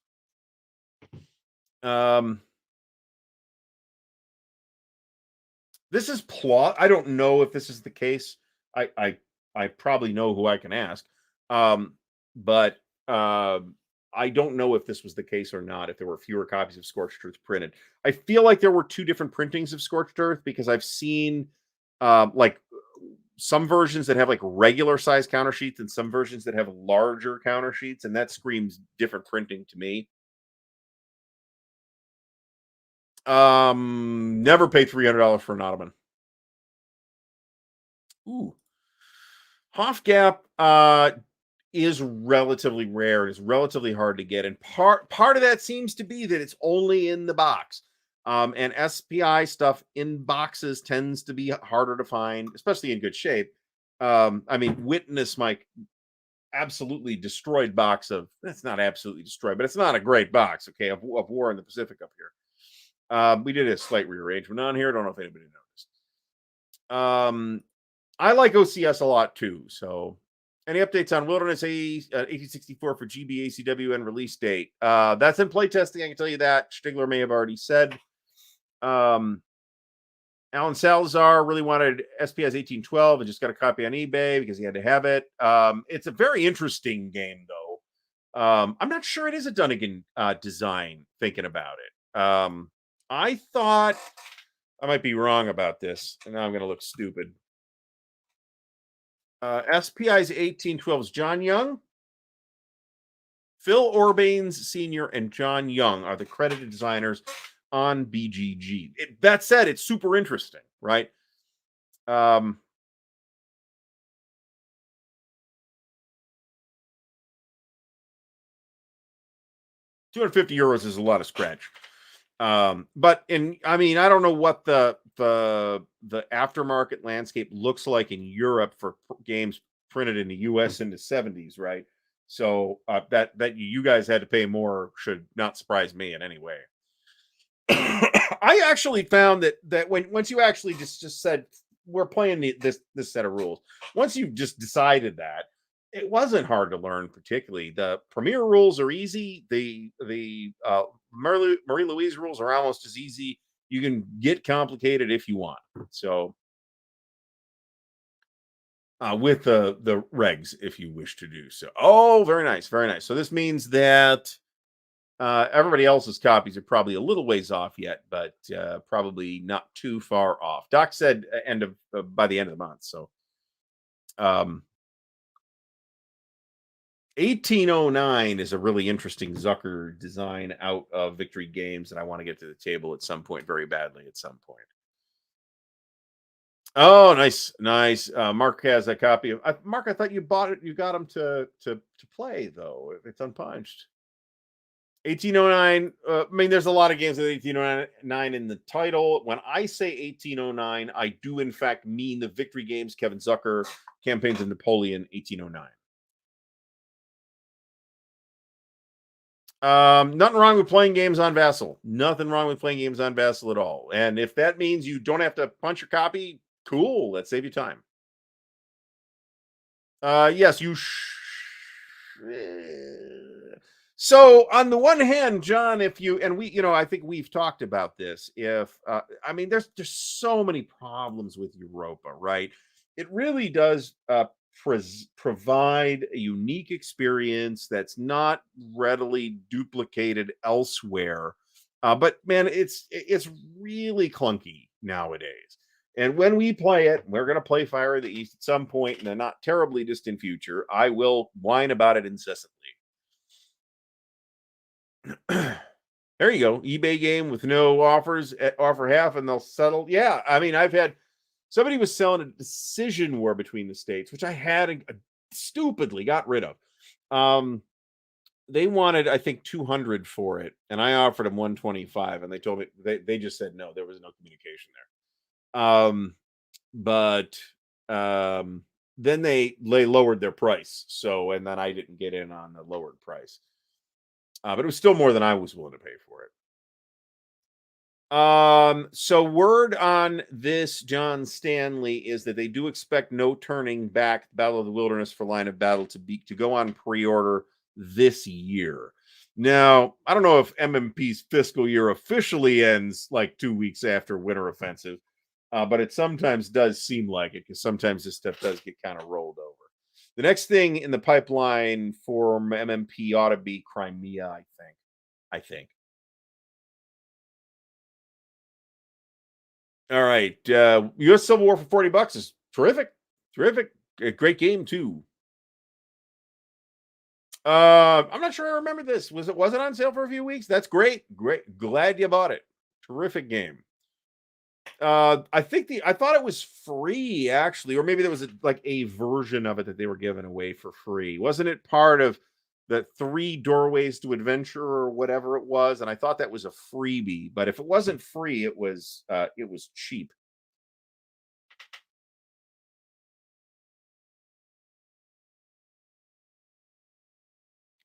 This is plot. I don't know if this is the case. I probably know who I can ask. But I don't know if this was the case or not, if there were fewer copies of Scorched Earth printed. I feel like there were two different printings of Scorched Earth because I've seen like some versions that have like regular size counter sheets and some versions that have larger counter sheets, and that screams different printing to me. Never paid $300 for an Ottoman. Ooh. Hofgap is relatively rare. It's relatively hard to get, and part of that seems to be that it's only in the box. And SPI stuff in boxes tends to be harder to find, especially in good shape. I mean, witness my absolutely destroyed box of that's not absolutely destroyed, but it's not a great box. Okay, of War in the Pacific up here. We did a slight rearrangement on here. I don't know if anybody noticed. I like OCS a lot too. So, any updates on Wilderness 1864 for GB ACW and release date? That's in playtesting. I can tell you that. Stigler may have already said. Alan Salazar really wanted SPI's 1812 and just got a copy on eBay because he had to have it. It's a very interesting game, though. I'm not sure it is a Dunnigan design, thinking about it. I thought I might be wrong about this, and now I'm going to look stupid. SPI's 1812 is John Young. Phil Orbanes Sr. and John Young are the credited designers on BGG. That said, it's super interesting, right? 250 euros is a lot of scratch. But I mean, I don't know what the aftermarket landscape looks like in Europe for games printed in the US in the 70s, right? So that you guys had to pay more should not surprise me in any way. I actually found that once you actually just said we're playing this set of rules, once you just decided that, it wasn't hard to learn. Particularly the Premier rules are easy. The Marie Louise rules are almost as easy. You can get complicated if you want. So with the regs, if you wish to do so. Oh, very nice, very nice. So this means that everybody else's copies are probably a little ways off yet, but probably not too far off. Doc said end of by the end of the month. So 1809 is a really interesting Zucker design out of Victory Games that I want to get to the table at some point, very badly at some point. Oh, nice, nice. Mark has a copy of Mark. I thought you bought it. You got him to play though. It's unpunched. 1809. I mean, there's a lot of games with 1809 in the title. When I say 1809, I do in fact mean the Victory Games, Kevin Zucker, Campaigns of Napoleon, 1809. Nothing wrong with playing games on Vassal. Nothing wrong with playing games on Vassal at all. And if that means you don't have to punch your copy, cool. Let's save you time. Yes, you. So on the one hand, John, if you and we, I think we've talked about this. If I mean, there's so many problems with Europa, right? It really does provide a unique experience that's not readily duplicated elsewhere. But man, it's really clunky nowadays. And when we play it, we're going to play Fire of the East at some point in the not terribly distant future. I will whine about it incessantly. There you go. eBay game with no offers, offer half and they'll settle. Yeah. I mean, I've had somebody was selling a Decision War between the states, which I had stupidly got rid of. They wanted, I think, 200 for it, and I offered them 125, and they told me they just said no. There was no communication there. But then they lowered their price. So, and then I didn't get in on the lowered price. But it was still more than I was willing to pay for it. So word on this, John Stanley, is that they do expect No Turning Back, Battle of the Wilderness for Line of Battle to go on pre-order this year. Now, I don't know if MMP's fiscal year officially ends like 2 weeks after Winter Offensive, but it sometimes does seem like it because sometimes this stuff does get kind of rolled over. The next thing in the pipeline for MMP ought to be Crimea, I think. All right. US Civil War for $40 is terrific. Terrific. A great game too. I'm not sure I remember this. Was it on sale for a few weeks? That's great. Great. Glad you bought it. Terrific game. I thought it was free actually, or maybe there was like a version of it that they were giving away for free. Wasn't it part of the 3 doorways to adventure or whatever it was? And I thought that was a freebie, but if it wasn't free, it was cheap.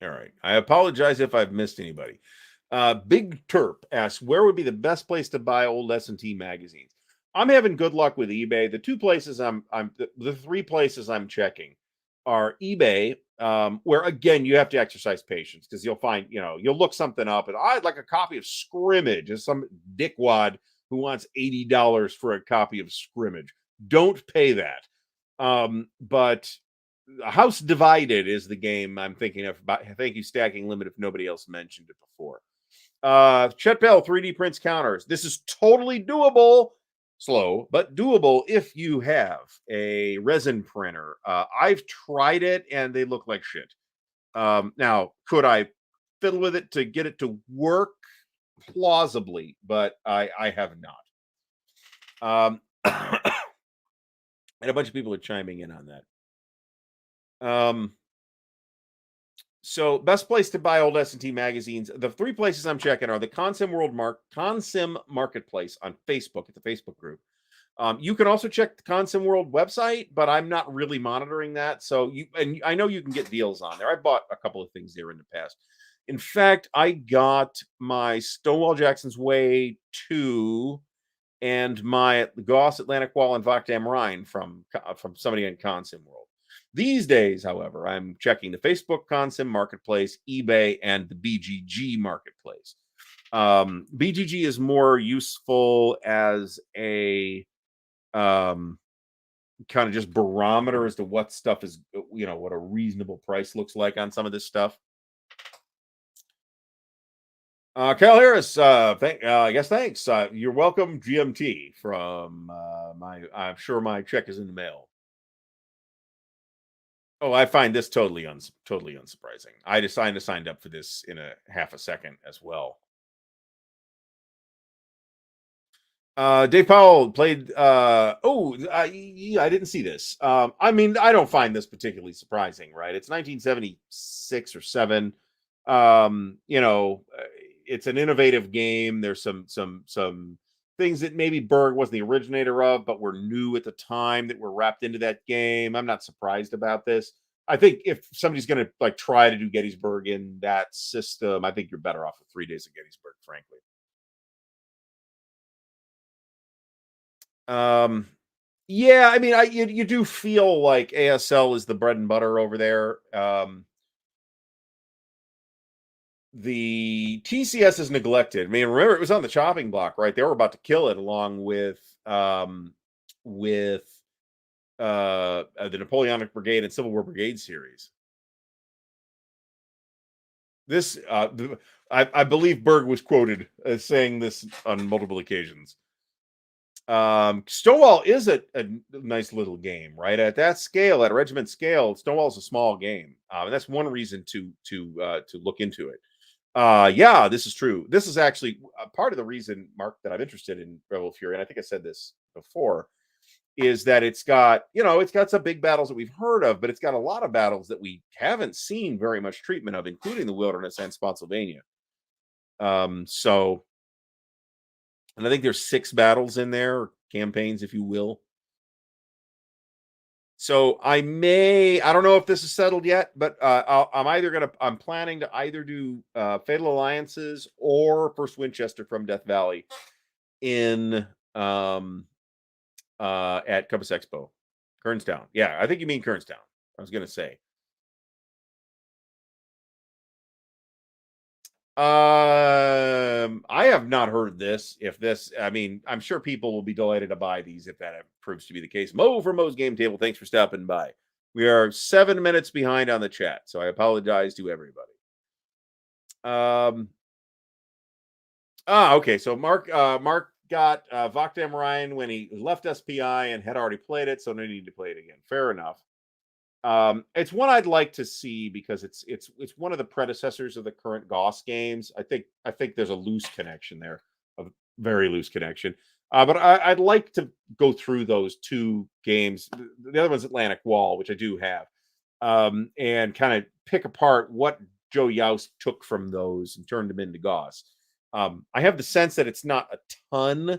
All right. I apologize if I've missed anybody. Big Terp asks, where would be the best place to buy old S&T magazines? I'm having good luck with eBay. The 2 places the 3 places I'm checking are eBay, where again you have to exercise patience because you'll find, you'll look something up and I'd like a copy of Scrimmage, and some dickwad who wants $80 for a copy of Scrimmage. Don't pay that. But House Divided is the game I'm thinking of. Thank you, Stacking Limit, if nobody else mentioned it before. Chet Bell 3D prints counters. This is totally doable. Slow, but doable if you have a resin printer. I've tried it and they look like shit. Now, could I fiddle with it to get it to work? Plausibly, but I have not. And a bunch of people are chiming in on that. So best place to buy old S&T magazines. The 3 places I'm checking are the Consim Marketplace on Facebook at the Facebook group. You can also check the Consim World website, but I'm not really monitoring that. So I know you can get deals on there. I bought a couple of things there in the past. In fact, I got my Stonewall Jackson's Way 2 and my Goss Atlantic Wall and Vakdam Rhine from somebody in Consim World. These days, however, I'm checking the Facebook Consim Marketplace, eBay, and the BGG Marketplace. BGG is more useful as a kind of just barometer as to what stuff is, what a reasonable price looks like on some of this stuff. Kyle Harris, I guess thanks. You're welcome, GMT from I'm sure my check is in the mail. Oh, I find this totally unsurprising. I signed up for this in a half a second as well. Dave Powell played. Yeah, I didn't see this. I mean, I don't find this particularly surprising, right? It's 1976 or 7. It's an innovative game. There's some things that maybe Berg wasn't the originator of, but were new at the time that were wrapped into that game. I'm not surprised about this. I think if somebody's going to like try to do Gettysburg in that system, I think you're better off with 3 days of Gettysburg, frankly. Yeah, I mean, you do feel like ASL is the bread and butter over there. The TCS is neglected. I mean, remember it was on the chopping block, right? They were about to kill it along with the Napoleonic Brigade and Civil War Brigade series. This I believe Berg was quoted as saying this on multiple occasions. Stonewall is a nice little game, right? At that scale, at a regiment scale, Stonewall is a small game, and that's one reason to look into it. Yeah, this is true. This is actually part of the reason, Mark, that I'm interested in Rebel Fury, and I think I said this before, is that it's got some big battles that we've heard of, but it's got a lot of battles that we haven't seen very much treatment of, including the Wilderness and Spotsylvania. And I think there's 6 battles in there, campaigns, if you will. So I don't know if this is settled yet, but I'm planning to either do Fatal Alliances or First Winchester from Death Valley in at Compass Expo. Kernstown. Yeah, I think you mean Kernstown. I was gonna say. I have not heard this. I mean, I'm sure people will be delighted to buy these if that proves to be the case. Mo from Mo's Game Table, thanks for stopping by. We are 7 minutes behind on the chat, so I apologize to everybody. Okay. So Mark got Vakdam Ryan when he left SPI and had already played it, so no need to play it again. Fair enough. It's one I'd like to see because it's one of the predecessors of the current Gauss games. I think there's a loose connection there, a very loose connection. But I'd like to go through those two games. The other one's Atlantic Wall, which I do have, and kind of pick apart what Joe Youst took from those and turned them into Gauss. I have the sense that it's not a ton,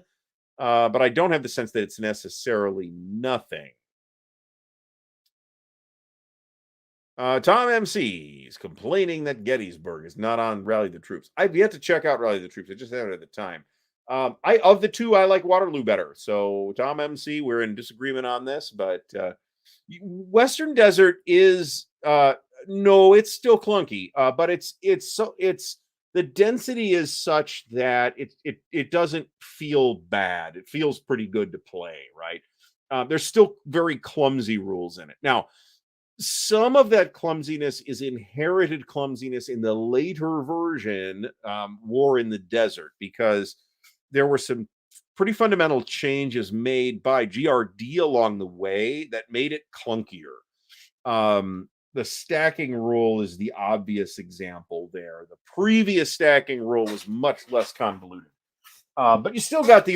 but I don't have the sense that it's necessarily nothing. Tom MC is complaining that Gettysburg is not on Rally the Troops. I've yet to check out Rally the Troops. I just haven't had the time. I of the two, I like Waterloo better. So Tom MC, we're in disagreement on this, but Western Desert is no, it's still clunky, but it's the density is such that it doesn't feel bad. It feels pretty good to play, right? There's still very clumsy rules in it. Now, some of that clumsiness is inherited clumsiness in the later version, War in the Desert, because there were some pretty fundamental changes made by GRD along the way that made it clunkier. The stacking rule is the obvious example there. The previous stacking rule was much less convoluted. But you still got the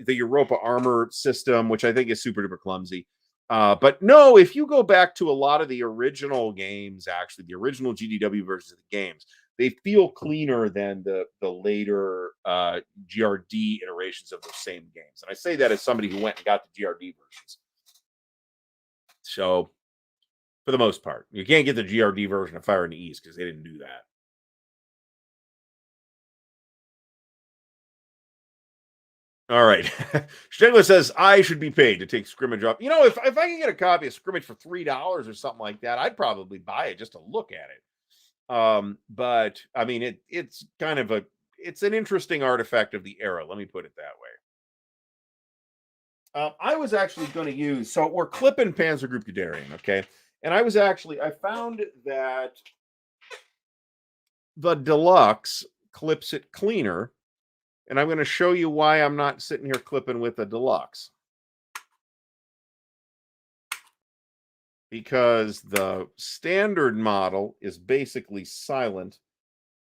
Europa armor system, which I think is super duper clumsy. But no, if you go back to a lot of the original games, actually, the original GDW versions of the games, they feel cleaner than the later GRD iterations of those same games. And I say that as somebody who went and got the GRD versions. So, for the most part, you can't get the GRD version of Fire in the East because they didn't do that. All right. Stegler says I should be paid to take Scrimmage up. If I can get a copy of Scrimmage for $3 or something like that, I'd probably buy it just to look at it. But I mean, it's kind of it's an interesting artifact of the era. Let me put it that way. I was actually going to use, so we're clipping Panzer Group Guderian, okay? And I found that the deluxe clips it cleaner. And I'm going to show you why I'm not sitting here clipping with a deluxe. Because the standard model is basically silent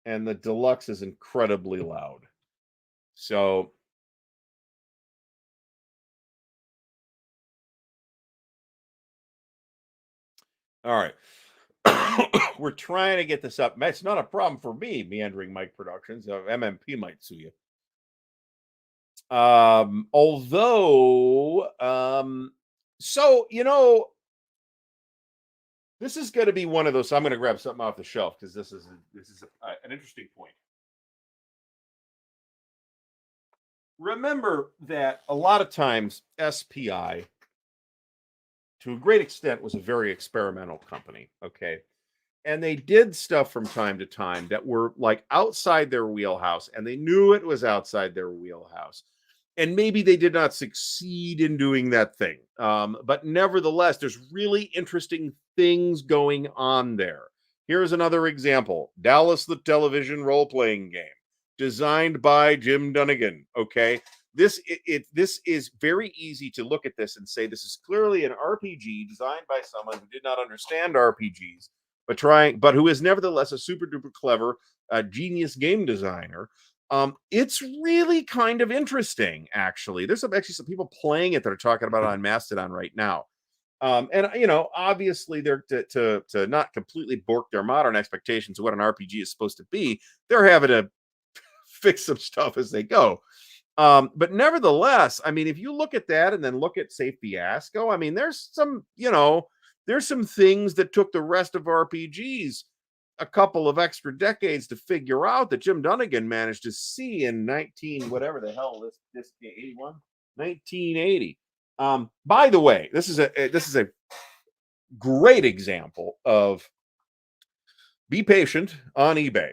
and the deluxe is incredibly loud. So all right. We're trying to get this up. It's not a problem for me, Meandering Mike Productions. MMP might sue you. So this is going to be one of those. So I'm going to grab something off the shelf because this is an interesting point. Remember that a lot of times SPI, to a great extent, was a very experimental company. Okay. And they did stuff from time to time that were like outside their wheelhouse, and they knew it was outside their wheelhouse. And maybe they did not succeed in doing that thing. But nevertheless, there's really interesting things going on there. Here's another example. Dallas the Television Role-Playing Game, designed by Jim Dunnigan. Okay. This is very easy to look at this and say this is clearly an RPG designed by someone who did not understand RPGs, but who is nevertheless a super duper clever genius game designer. It's really kind of interesting, actually. There's actually some people playing it that are talking about it on Mastodon right now. And obviously they're to not completely bork their modern expectations of what an RPG is supposed to be. They're having to fix some stuff as they go. But nevertheless, I mean, if you look at that and then look at Safe Fiasco, I mean, there's some things that took the rest of RPGs a couple of extra decades to figure out that Jim Dunnigan managed to see in 1980. By the way, this is a great example of be patient on eBay.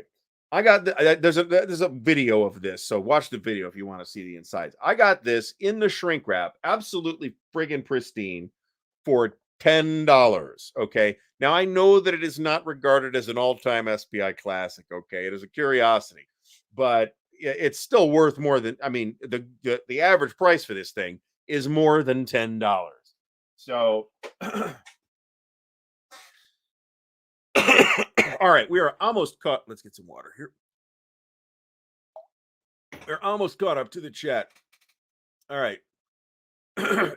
I got there's a video of this, so watch the video if you want to see the insides. I got this in the shrink wrap, absolutely friggin' pristine, for $10. Okay. Now I know that it is not regarded as an all-time SPI classic. Okay. It is a curiosity, but it's still worth more than, I mean, the average price for this thing is more than $10. So all right, we are almost caught. Let's get some water here. We're almost caught up to the chat. All right.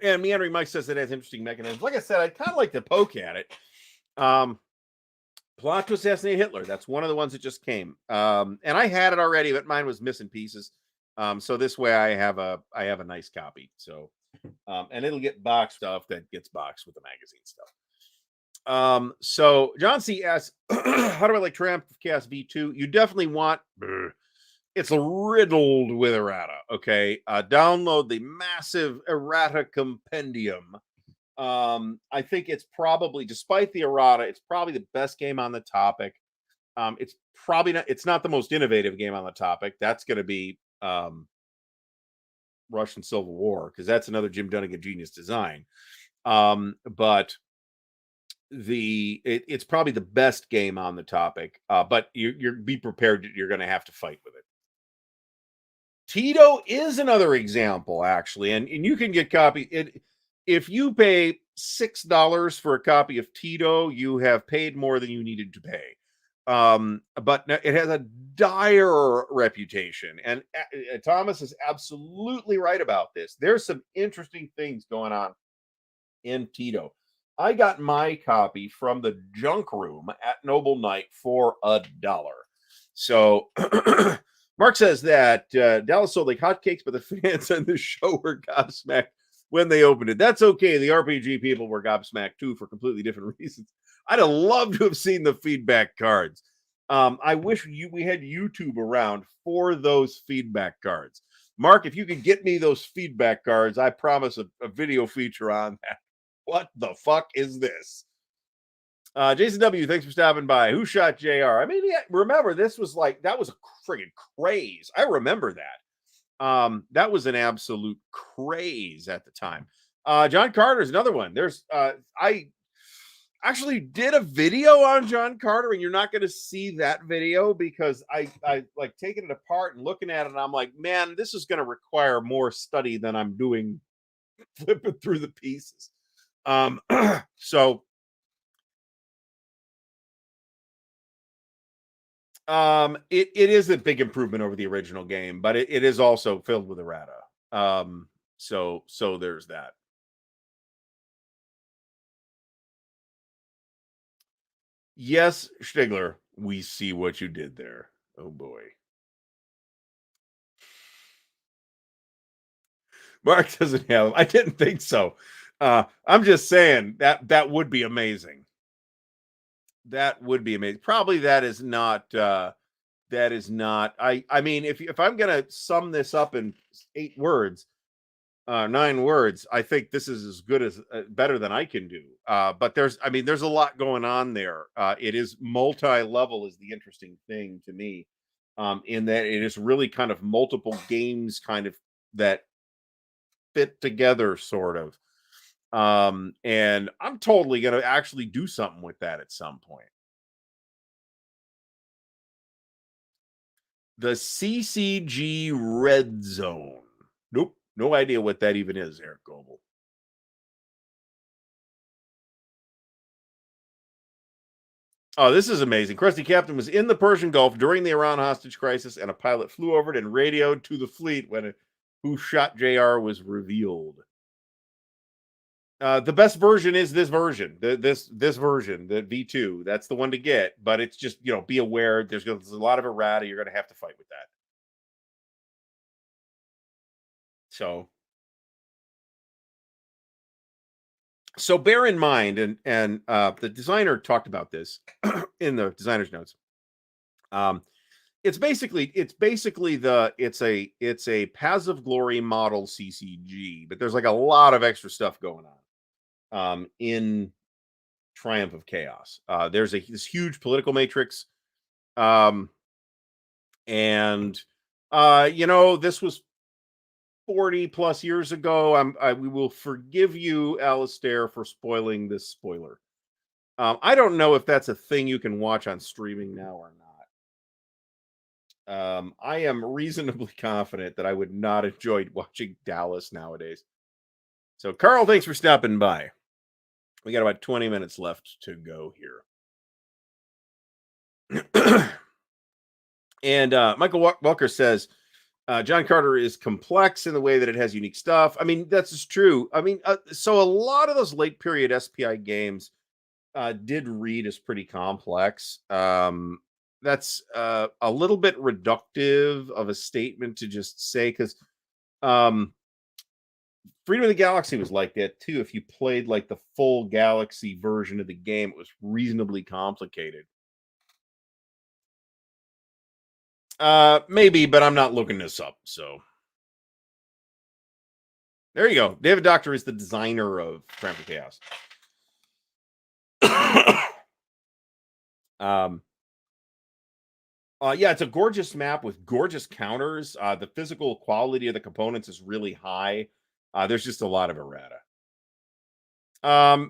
And Meandering Mike says it has interesting mechanisms. Like I said, I'd kind of like to poke at it. Plot to assassinate Hitler. That's one of the ones that just came. And I had it already, but mine was missing pieces. So this way I have a nice copy. So and it'll get boxed stuff that gets boxed with the magazine stuff. So John C asks, how do I like Triumph of Chaos V2? You definitely want it's riddled with errata. Okay. Download the massive errata compendium. I think it's probably, despite the errata, it's probably the best game on the topic. It's probably not, it's not the most innovative game on the topic. That's going to be Russian Civil War, because that's another Jim Dunnigan genius design. But it's probably the best game on the topic. But you're be prepared, you're going to have to fight with it. Tito is another example, actually, and you can get if you pay $6 for a copy of Tito, you have paid more than you needed to pay. But it has a dire reputation, and Thomas is absolutely right about this. There's some interesting things going on in Tito. I got my copy from the junk room at Noble Knight for $1. So Mark says that Dallas sold like hotcakes, but the fans on the show were gobsmacked when they opened it. That's okay. The RPG people were gobsmacked too for completely different reasons. I'd have loved to have seen the feedback cards. I wish we had YouTube around for those feedback cards. Mark, if you could get me those feedback cards, I promise a video feature on that. What the fuck is this? Jason W, thanks for stopping by. Who shot JR? I mean, yeah, remember, this was like, that was a friggin' craze. I remember that. That was an absolute craze at the time. John Carter is another one. There's I actually did a video on John Carter, and you're not going to see that video because I like taking it apart and looking at it, and I'm like, man, this is going to require more study than I'm doing flipping through the pieces. So it is a big improvement over the original game, but it is also filled with errata. So there's that. Yes, Stigler, we see what you did there. Oh boy. Mark doesn't have them. I didn't think so. I'm just saying that would be amazing. That would be amazing. Probably that is not I mean, if I'm gonna sum this up in 8 words, 9 words, I think this is as good as better than I can do. But there's a lot going on there. It is multi-level is the interesting thing to me. In that it is really kind of multiple games kind of that fit together sort of. And I'm totally going to actually do something with that at some point. The CCG Red Zone. Nope. No idea what that even is, Eric Goebel. Oh, this is amazing. Krusty Captain was in the Persian Gulf during the Iran hostage crisis, and a pilot flew over it and radioed to the fleet when who shot JR was revealed. The best version is this version, this version, the V2. That's the one to get, but it's just, be aware there's a lot of errata. You're going to have to fight with that. So bear in mind, and the designer talked about this in the designer's notes. It's a Paths of Glory model CCG, but there's like a lot of extra stuff going on in Triumph of Chaos. There's this huge political matrix, and this was 40 plus years ago. We will forgive you, Alistair, for spoiling this spoiler. I don't know if that's a thing you can watch on streaming now or not. I am reasonably confident that I would not enjoy watching Dallas nowadays. So, Carl, thanks for stopping by. We got about 20 minutes left to go here. And Michael Welker says, John Carter is complex in the way that it has unique stuff. I mean, that's just true. I mean, so a lot of those late period SPI games did read as pretty complex. That's a little bit reductive of a statement to just say, because Freedom of the Galaxy was like that too. If you played like the full Galaxy version of the game, it was reasonably complicated. Maybe, but I'm not looking this up. So there you go. David Doctor is the designer of Trample Chaos. Yeah, it's a gorgeous map with gorgeous counters. The physical quality of the components is really high. There's just a lot of errata.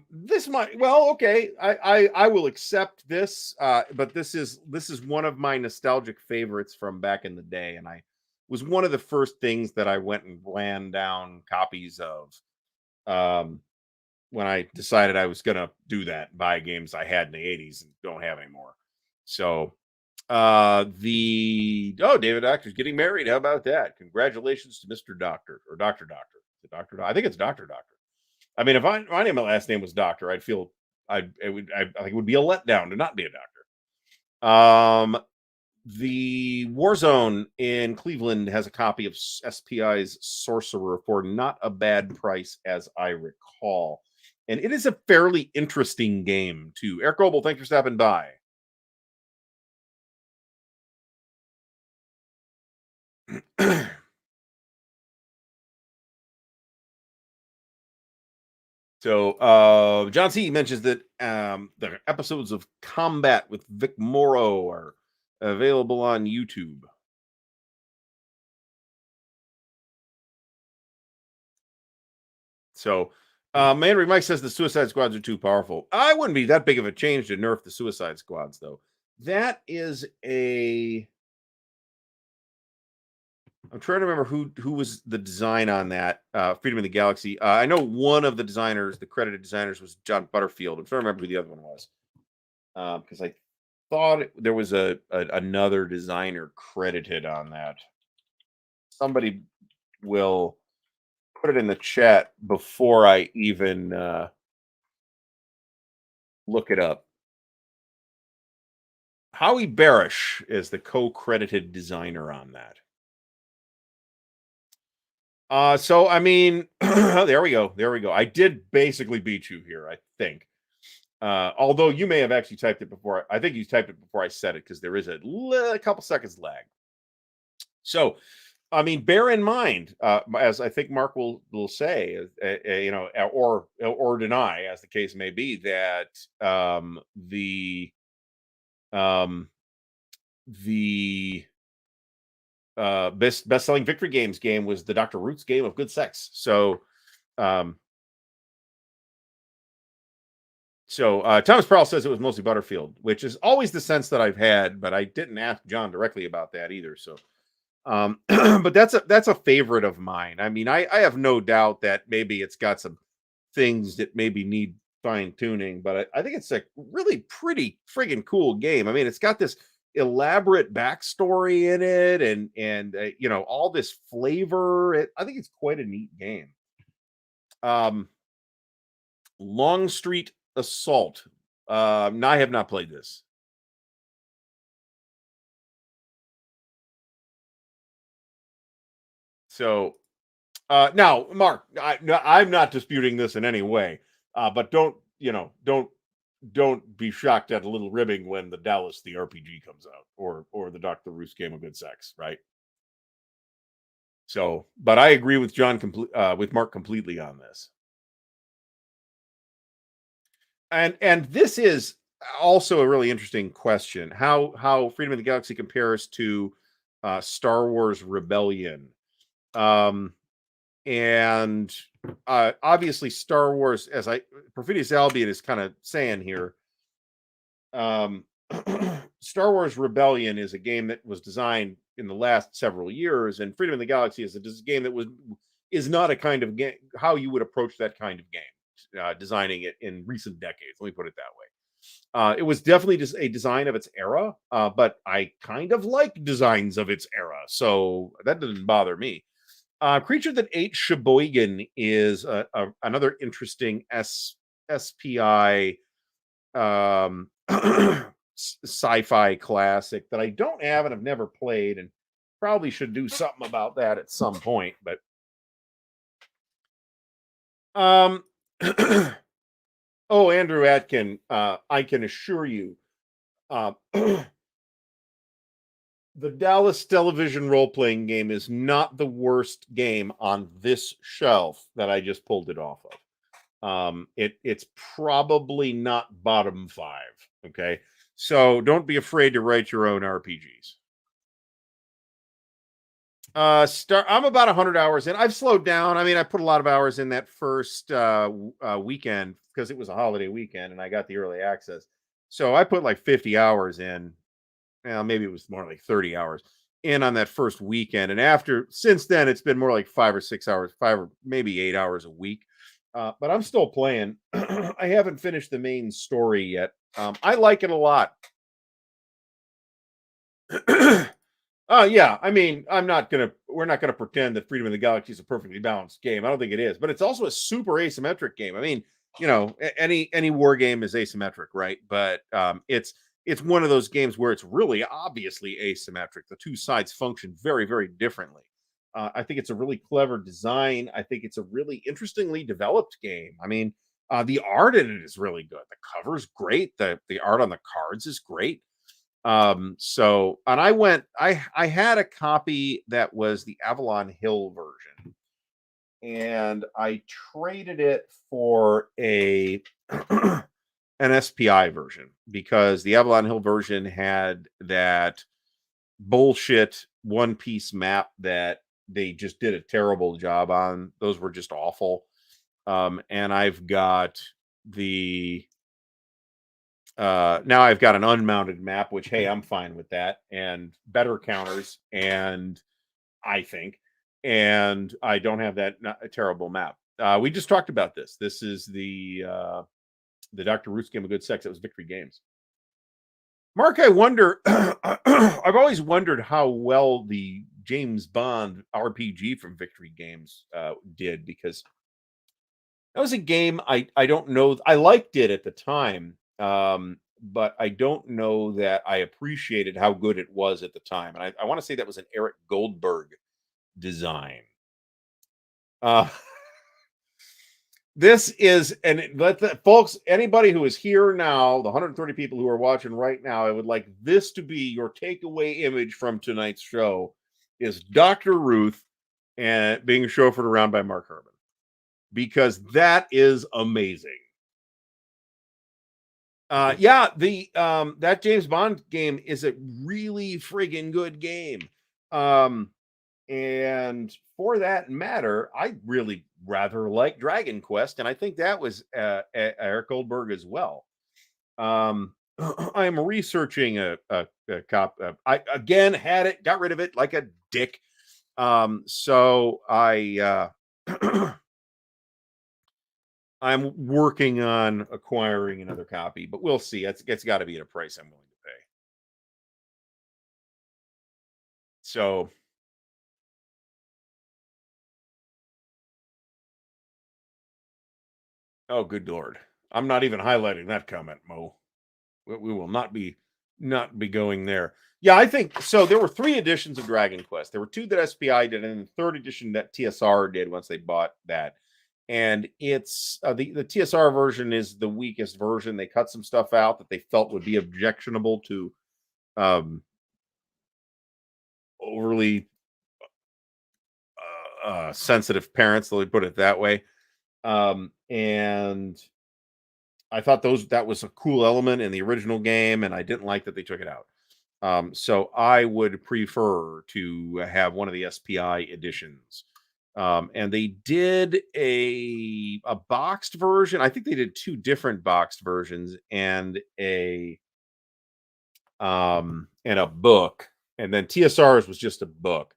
This might, well, okay. I will accept this. But this is one of my nostalgic favorites from back in the day, and I was one of the first things that I went and ran down copies of. When I decided I was gonna do that, buy games I had in the 80s and don't have anymore. So David Doctor's getting married. How about that? Congratulations to Mr. Doctor or Dr. Doctor. The Doctor. I think it's Dr. Doctor. I mean, if my last name was Doctor, I'd feel I think it would be a letdown to not be a doctor. The Warzone in Cleveland has a copy of SPI's Sorcerer for not a bad price, as I recall. And it is a fairly interesting game, too. Eric Goebel, thanks for stopping by. So John C mentions that the episodes of Combat with Vic Morrow are available on YouTube. So Manry Mike says the Suicide Squads are too powerful. I wouldn't be that big of a change to nerf the Suicide Squads, though. That is I'm trying to remember who was the design on that. Freedom of the Galaxy. I know one of the designers, the credited designers, was John Butterfield. I'm trying to remember who the other one was, because I thought there was another designer credited on that. Somebody will put it in the chat before I even look it up. Howie Barish is the co-credited designer on that. So I mean, there we go. I did basically beat you here, I think. Although you may have actually typed it before. I think you typed it before I said it, because there is a couple seconds lag. So, I mean, bear in mind, as I think Mark will say, you know, or deny, as the case may be, that the best-selling Victory Games game was the Dr. Roots game of good sex. So Thomas Prowl says it was mostly Butterfield, which is always the sense that I've had, but I didn't ask John directly about that either. So but that's a favorite of mine. I mean, I have no doubt that maybe it's got some things that maybe need fine tuning, but I think it's a really pretty friggin' cool game. I mean, it's got this elaborate backstory in it, and you know, all this flavor. I think it's quite a neat game. Longstreet Assault. I have not played this. So now, Mark, I'm not disputing this in any way, but don't be shocked at a little ribbing when the Dallas the RPG comes out, or the Dr. Roos game of good sex, right? So, but I agree with with Mark completely on this. And this is also a really interesting question: how Freedom of the Galaxy compares to Star Wars Rebellion. And obviously Star Wars, as Perfidious Albion is kind of saying here, um, Star Wars Rebellion is a game that was designed in the last several years, and Freedom of the Galaxy is a game that is not a kind of game how you would approach that kind of game, designing it in recent decades. Let me put it that way. It was definitely just a design of its era, but I kind of like designs of its era, so that didn't bother me. Creature That Ate Sheboygan is another interesting SPI um, sci-fi classic that I don't have and I've never played, and probably should do something about that at some point. But um, oh, Andrew Atkin, I can assure you, the Dallas television role-playing game is not the worst game on this shelf that I just pulled it off of. It's probably not bottom 5. Okay. So don't be afraid to write your own RPGs. I'm about 100 hours in. I've slowed down. I mean, I put a lot of hours in that first weekend because it was a holiday weekend and I got the early access. So I put like 50 hours in. Well, maybe it was more like 30 hours in on that first weekend. And since then, it's been more like 5 or 6 hours, 5 or maybe 8 hours a week. But I'm still playing. I haven't finished the main story yet. I like it a lot. Yeah, I mean, we're not gonna pretend that Freedom of the Galaxy is a perfectly balanced game. I don't think it is, but it's also a super asymmetric game. I mean, any war game is asymmetric, right? But it's one of those games where it's really obviously asymmetric. The two sides function very, very differently. I think it's a really clever design. I think it's a really interestingly developed game. I mean, the art in it is really good. The cover's great. The art on the cards is great. So and I had a copy that was the Avalon Hill version, and I traded it for an SPI version because the Avalon Hill version had that bullshit one piece map that they just did a terrible job on. Those were just awful. And I've got the now I've got an unmounted map, which hey, I'm fine with that, and better counters, and I think, and I don't have that not a terrible map. We just talked about this. This is the Dr. Ruth's Game of Good Sex. It was Victory Games. Mark, I wonder. I've always wondered how well the James Bond RPG from Victory Games did, because that was a game I don't know. I liked it at the time, but I don't know that I appreciated how good it was at the time. And I want to say that was an Eric Goldberg design. Uh, This is, and folks, anybody who is here now, the 130 people who are watching right now, I would like this to be your takeaway image from tonight's show is Dr. Ruth and being chauffeured around by Mark Herman, because that is amazing. Yeah, that James Bond game is a really friggin' good game. And for that matter, I really rather like Dragon Quest, and I think that was Eric Goldberg as well. I'm researching a cop. I again had it, got rid of it like a dick. So I I'm working on acquiring another copy, but we'll see. It's got to be at a price I'm willing to pay. So, oh, good lord, I'm not even highlighting that comment, Mo. We will not be going there. Yeah, I think so. There were 3 editions of Dragon Quest. There were 2 that SPI did, and the 3rd edition that TSR did once they bought that. And it's the TSR version is the weakest version. They cut some stuff out that they felt would be objectionable to overly sensitive parents. Let me put it that way. And I thought that was a cool element in the original game, and I didn't like that they took it out. So I would prefer to have one of the SPI editions. And they did a boxed version. I think they did two different boxed versions and a book, and then TSR's was just a book.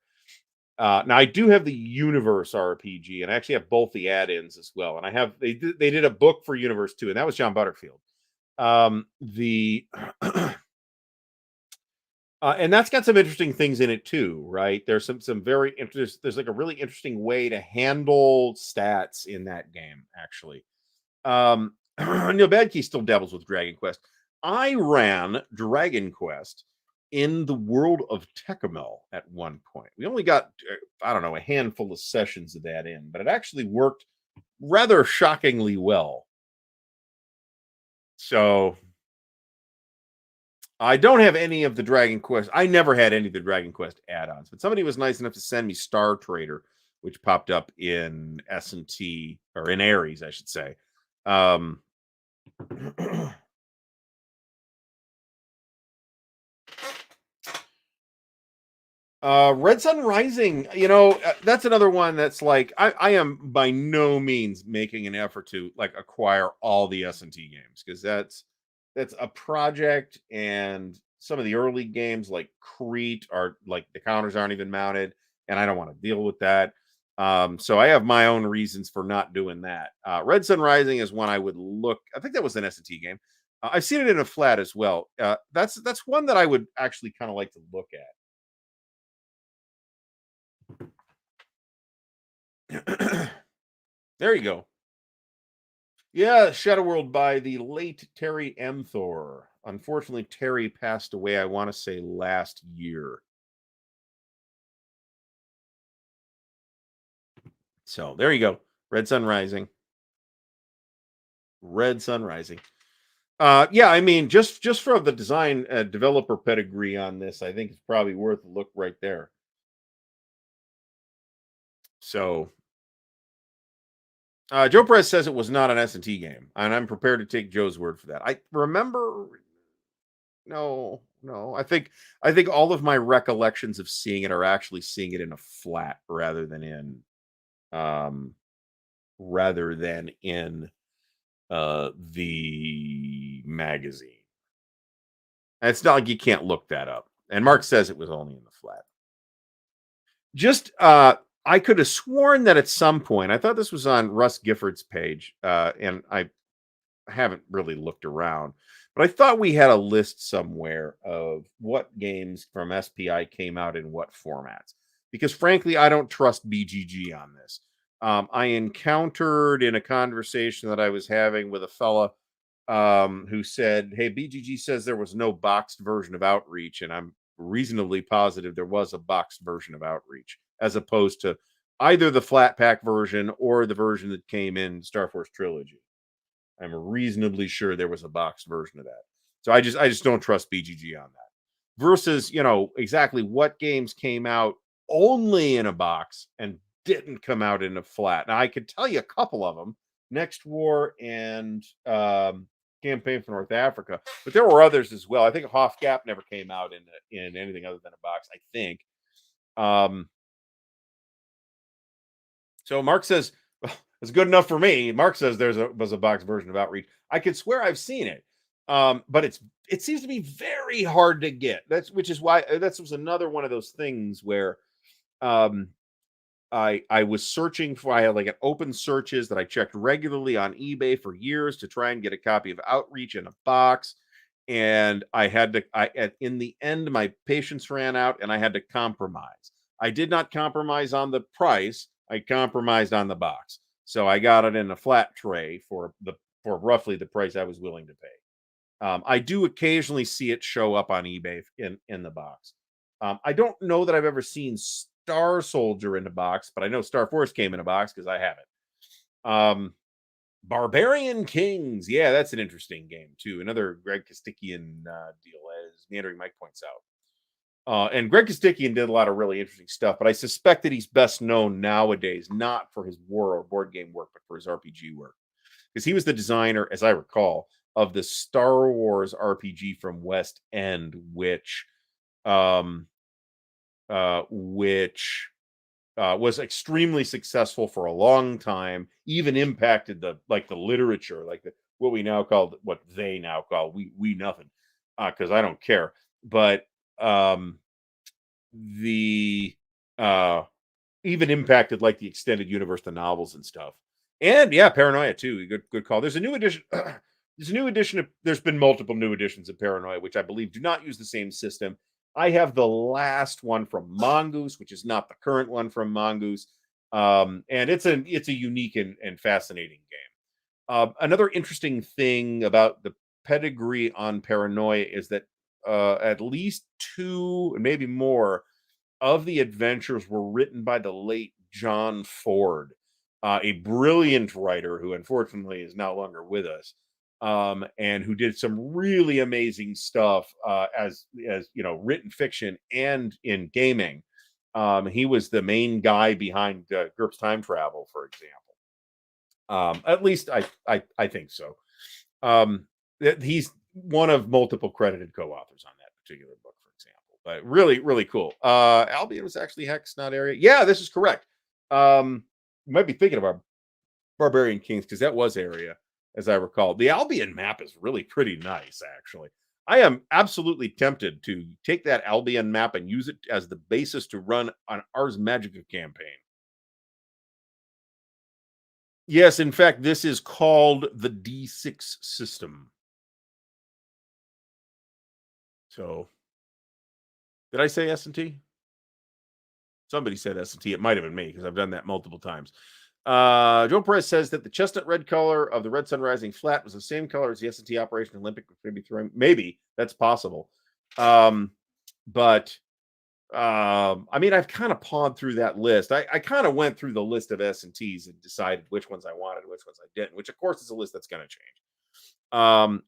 Now I do have the Universe RPG, and I actually have both the add-ins as well. And I have they did a book for Universe too, and that was John Butterfield. The and that's got some interesting things in it too, right? There's some very interesting. There's like a really interesting way to handle stats in that game, actually. Neil Badkey still dabbles with Dragon Quest. I ran Dragon Quest in the world of Tecumel at one point. We only got, I don't know, a handful of sessions of that in, but it actually worked rather shockingly well. So I don't have any of the Dragon Quest. I never had any of the Dragon Quest add-ons, but somebody was nice enough to send me Star Trader, which popped up in S&T, or in Ares, I should say. Red Sun Rising, that's another one that's like I am by no means making an effort to like acquire all the S&T games, because that's a project, and some of the early games like Crete are like the counters aren't even mounted, and I don't want to deal with that. So I have my own reasons for not doing that. Red Sun Rising is one I would look. I think that was an S&T game. I've seen it in a flat as well. That's one that I would actually kind of like to look at. There you go. Yeah, Shadow World by the late Terry M. Thor. Unfortunately, Terry passed away, I want to say last year. So there you go. Red Sun Rising. Red Sun Rising. Yeah, I mean, just for the design developer pedigree on this, I think it's probably worth a look right there. So Joe Perez says it was not an S&T game, and I'm prepared to take Joe's word for that. I remember, no. I think all of my recollections of seeing it are actually seeing it in a flat um rather than in the magazine. And it's not like you can't look that up. And Mark says it was only in the flat. Just I could have sworn that at some point, I thought this was on Russ Gifford's page, and I haven't really looked around, but I thought we had a list somewhere of what games from SPI came out in what formats. Because frankly, I don't trust BGG on this. I encountered in a conversation that I was having with a fella who said, "Hey, BGG says there was no boxed version of Outreach," and I'm reasonably positive there was a boxed version of Outreach, as opposed to either the flat pack version or the version that came in Star Force Trilogy. I'm reasonably sure there was a boxed version of that. So I just don't trust BGG on that. Versus, exactly what games came out only in a box and didn't come out in a flat. Now I could tell you a couple of them: Next War and Campaign for North Africa, but there were others as well. I think Hoff Gap never came out in anything other than a box, I think. So Mark says, well, it's good enough for me. Mark says was a box version of Outreach. I could swear I've seen it. But it seems to be very hard to get. Which is why that was another one of those things where um I was searching for. I had like an open searches that I checked regularly on eBay for years to try and get a copy of Outreach in a box. And I had to in the end my patience ran out and I had to compromise. I did not compromise on the price. I compromised on the box. So I got it in a flat tray for roughly the price I was willing to pay. I do occasionally see it show up on eBay in the box. I don't know that I've ever seen Star Soldier in a box, but I know Star Force came in a box because I have it. Barbarian Kings, yeah, that's an interesting game too. Another Greg Kostikian deal, as Meandering Mike points out. And Greg Kostikian did a lot of really interesting stuff, but I suspect that he's best known nowadays not for his war or board game work, but for his RPG work, because he was the designer, as I recall, of the Star Wars RPG from West End, which was extremely successful for a long time, even impacted the literature, what they now call we nothing, because I don't care. But the uh even impacted like the extended universe, the novels and stuff. And yeah, Paranoia too. Good call. There's a new edition. There's been multiple new editions of Paranoia, which I believe do not use the same system. I have the last one from Mongoose, which is not the current one from Mongoose. And it's a unique and fascinating game. Another interesting thing about the pedigree on Paranoia is that at least two and maybe more of the adventures were written by the late John Ford, a brilliant writer who unfortunately is no longer with us, and who did some really amazing stuff as written fiction and in gaming. He was the main guy behind GURPS Time Travel, for example. At least I think so. He's one of multiple credited co-authors on that particular book, for example. But really, really cool. Albion was actually Hex, not area. Yeah, this is correct. You might be thinking about Barbarian Kings because that was area, as I recall. The Albion map is really pretty nice, actually. I am absolutely tempted to take that Albion map and use it as the basis to run on Ars Magica campaign. Yes, in fact, this is called the D6 system. So, did I say S&T? Somebody said S&T. It might have been me because I've done that multiple times. Joe Perez says that the chestnut red color of the Red Sun Rising flat was the same color as the S&T Operation Olympic. Maybe that's possible. But I mean, I've kind of pawed through that list. I kind of went through the list of S&Ts and decided which ones I wanted, which ones I didn't, which of course is a list that's going to change.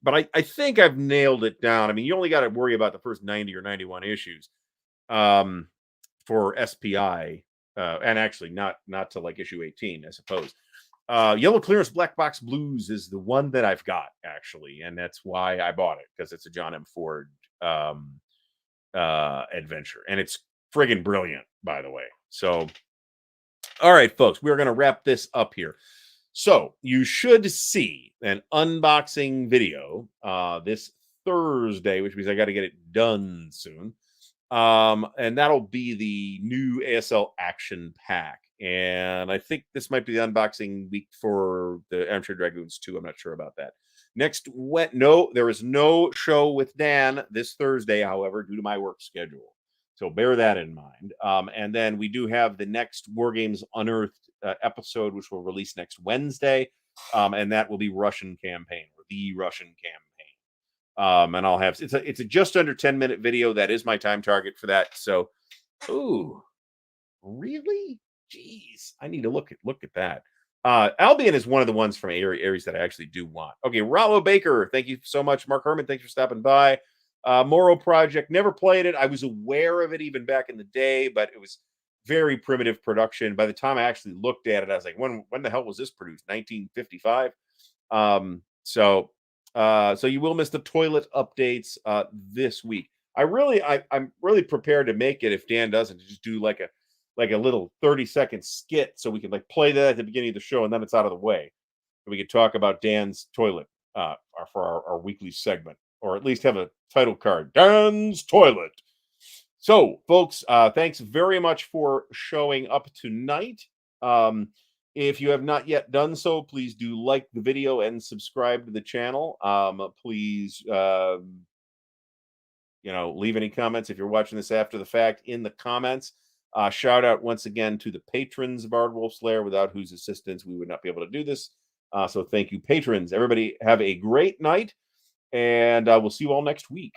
But I think I've nailed it down. I mean, you only got to worry about the first 90 or 91 issues for SPI, and actually not to like issue 18, I suppose. Yellow Clearance Black Box Blues is the one that I've got, actually, and that's why I bought it, because it's a John M. Ford adventure, and it's friggin' brilliant, by the way. So, all right, folks, we're going to wrap this up here. So you should see an unboxing video this Thursday, which means I got to get it done soon. And that'll be the new ASL Action Pack. And I think this might be the unboxing week for the Armchair Dragoons too. I'm not sure about that. There is no show with Dan this Thursday, however, due to my work schedule. So bear that in mind. And then we do have the next Wargames Unearthed episode, which will release next Wednesday. And that will be Russian campaign, or the Russian campaign. And I'll have, it's a just under 10-minute video. That is my time target for that. So, ooh, really? Jeez, I need to look at that. Albion is one of the ones from Aries that I actually do want. Okay, Rollo Baker, thank you so much. Mark Herman, thanks for stopping by. Moro Project, never played it. I was aware of it even back in the day, but it was very primitive production. By the time I actually looked at it, I was like, when the hell was this produced? 1955. So you will miss the toilet updates this week. I'm really prepared to make it, if Dan doesn't, to just do like a little 30-second skit so we can like play that at the beginning of the show, and then it's out of the way. And we could talk about Dan's toilet for our weekly segment, or at least have a title card, Dan's Toilet. So, folks, thanks very much for showing up tonight. If you have not yet done so, please do like the video and subscribe to the channel. Please, leave any comments if you're watching this after the fact in the comments. Shout out once again to the patrons of Ardwulf's Lair, without whose assistance we would not be able to do this. So thank you, patrons. Everybody have a great night, and we'll see you all next week.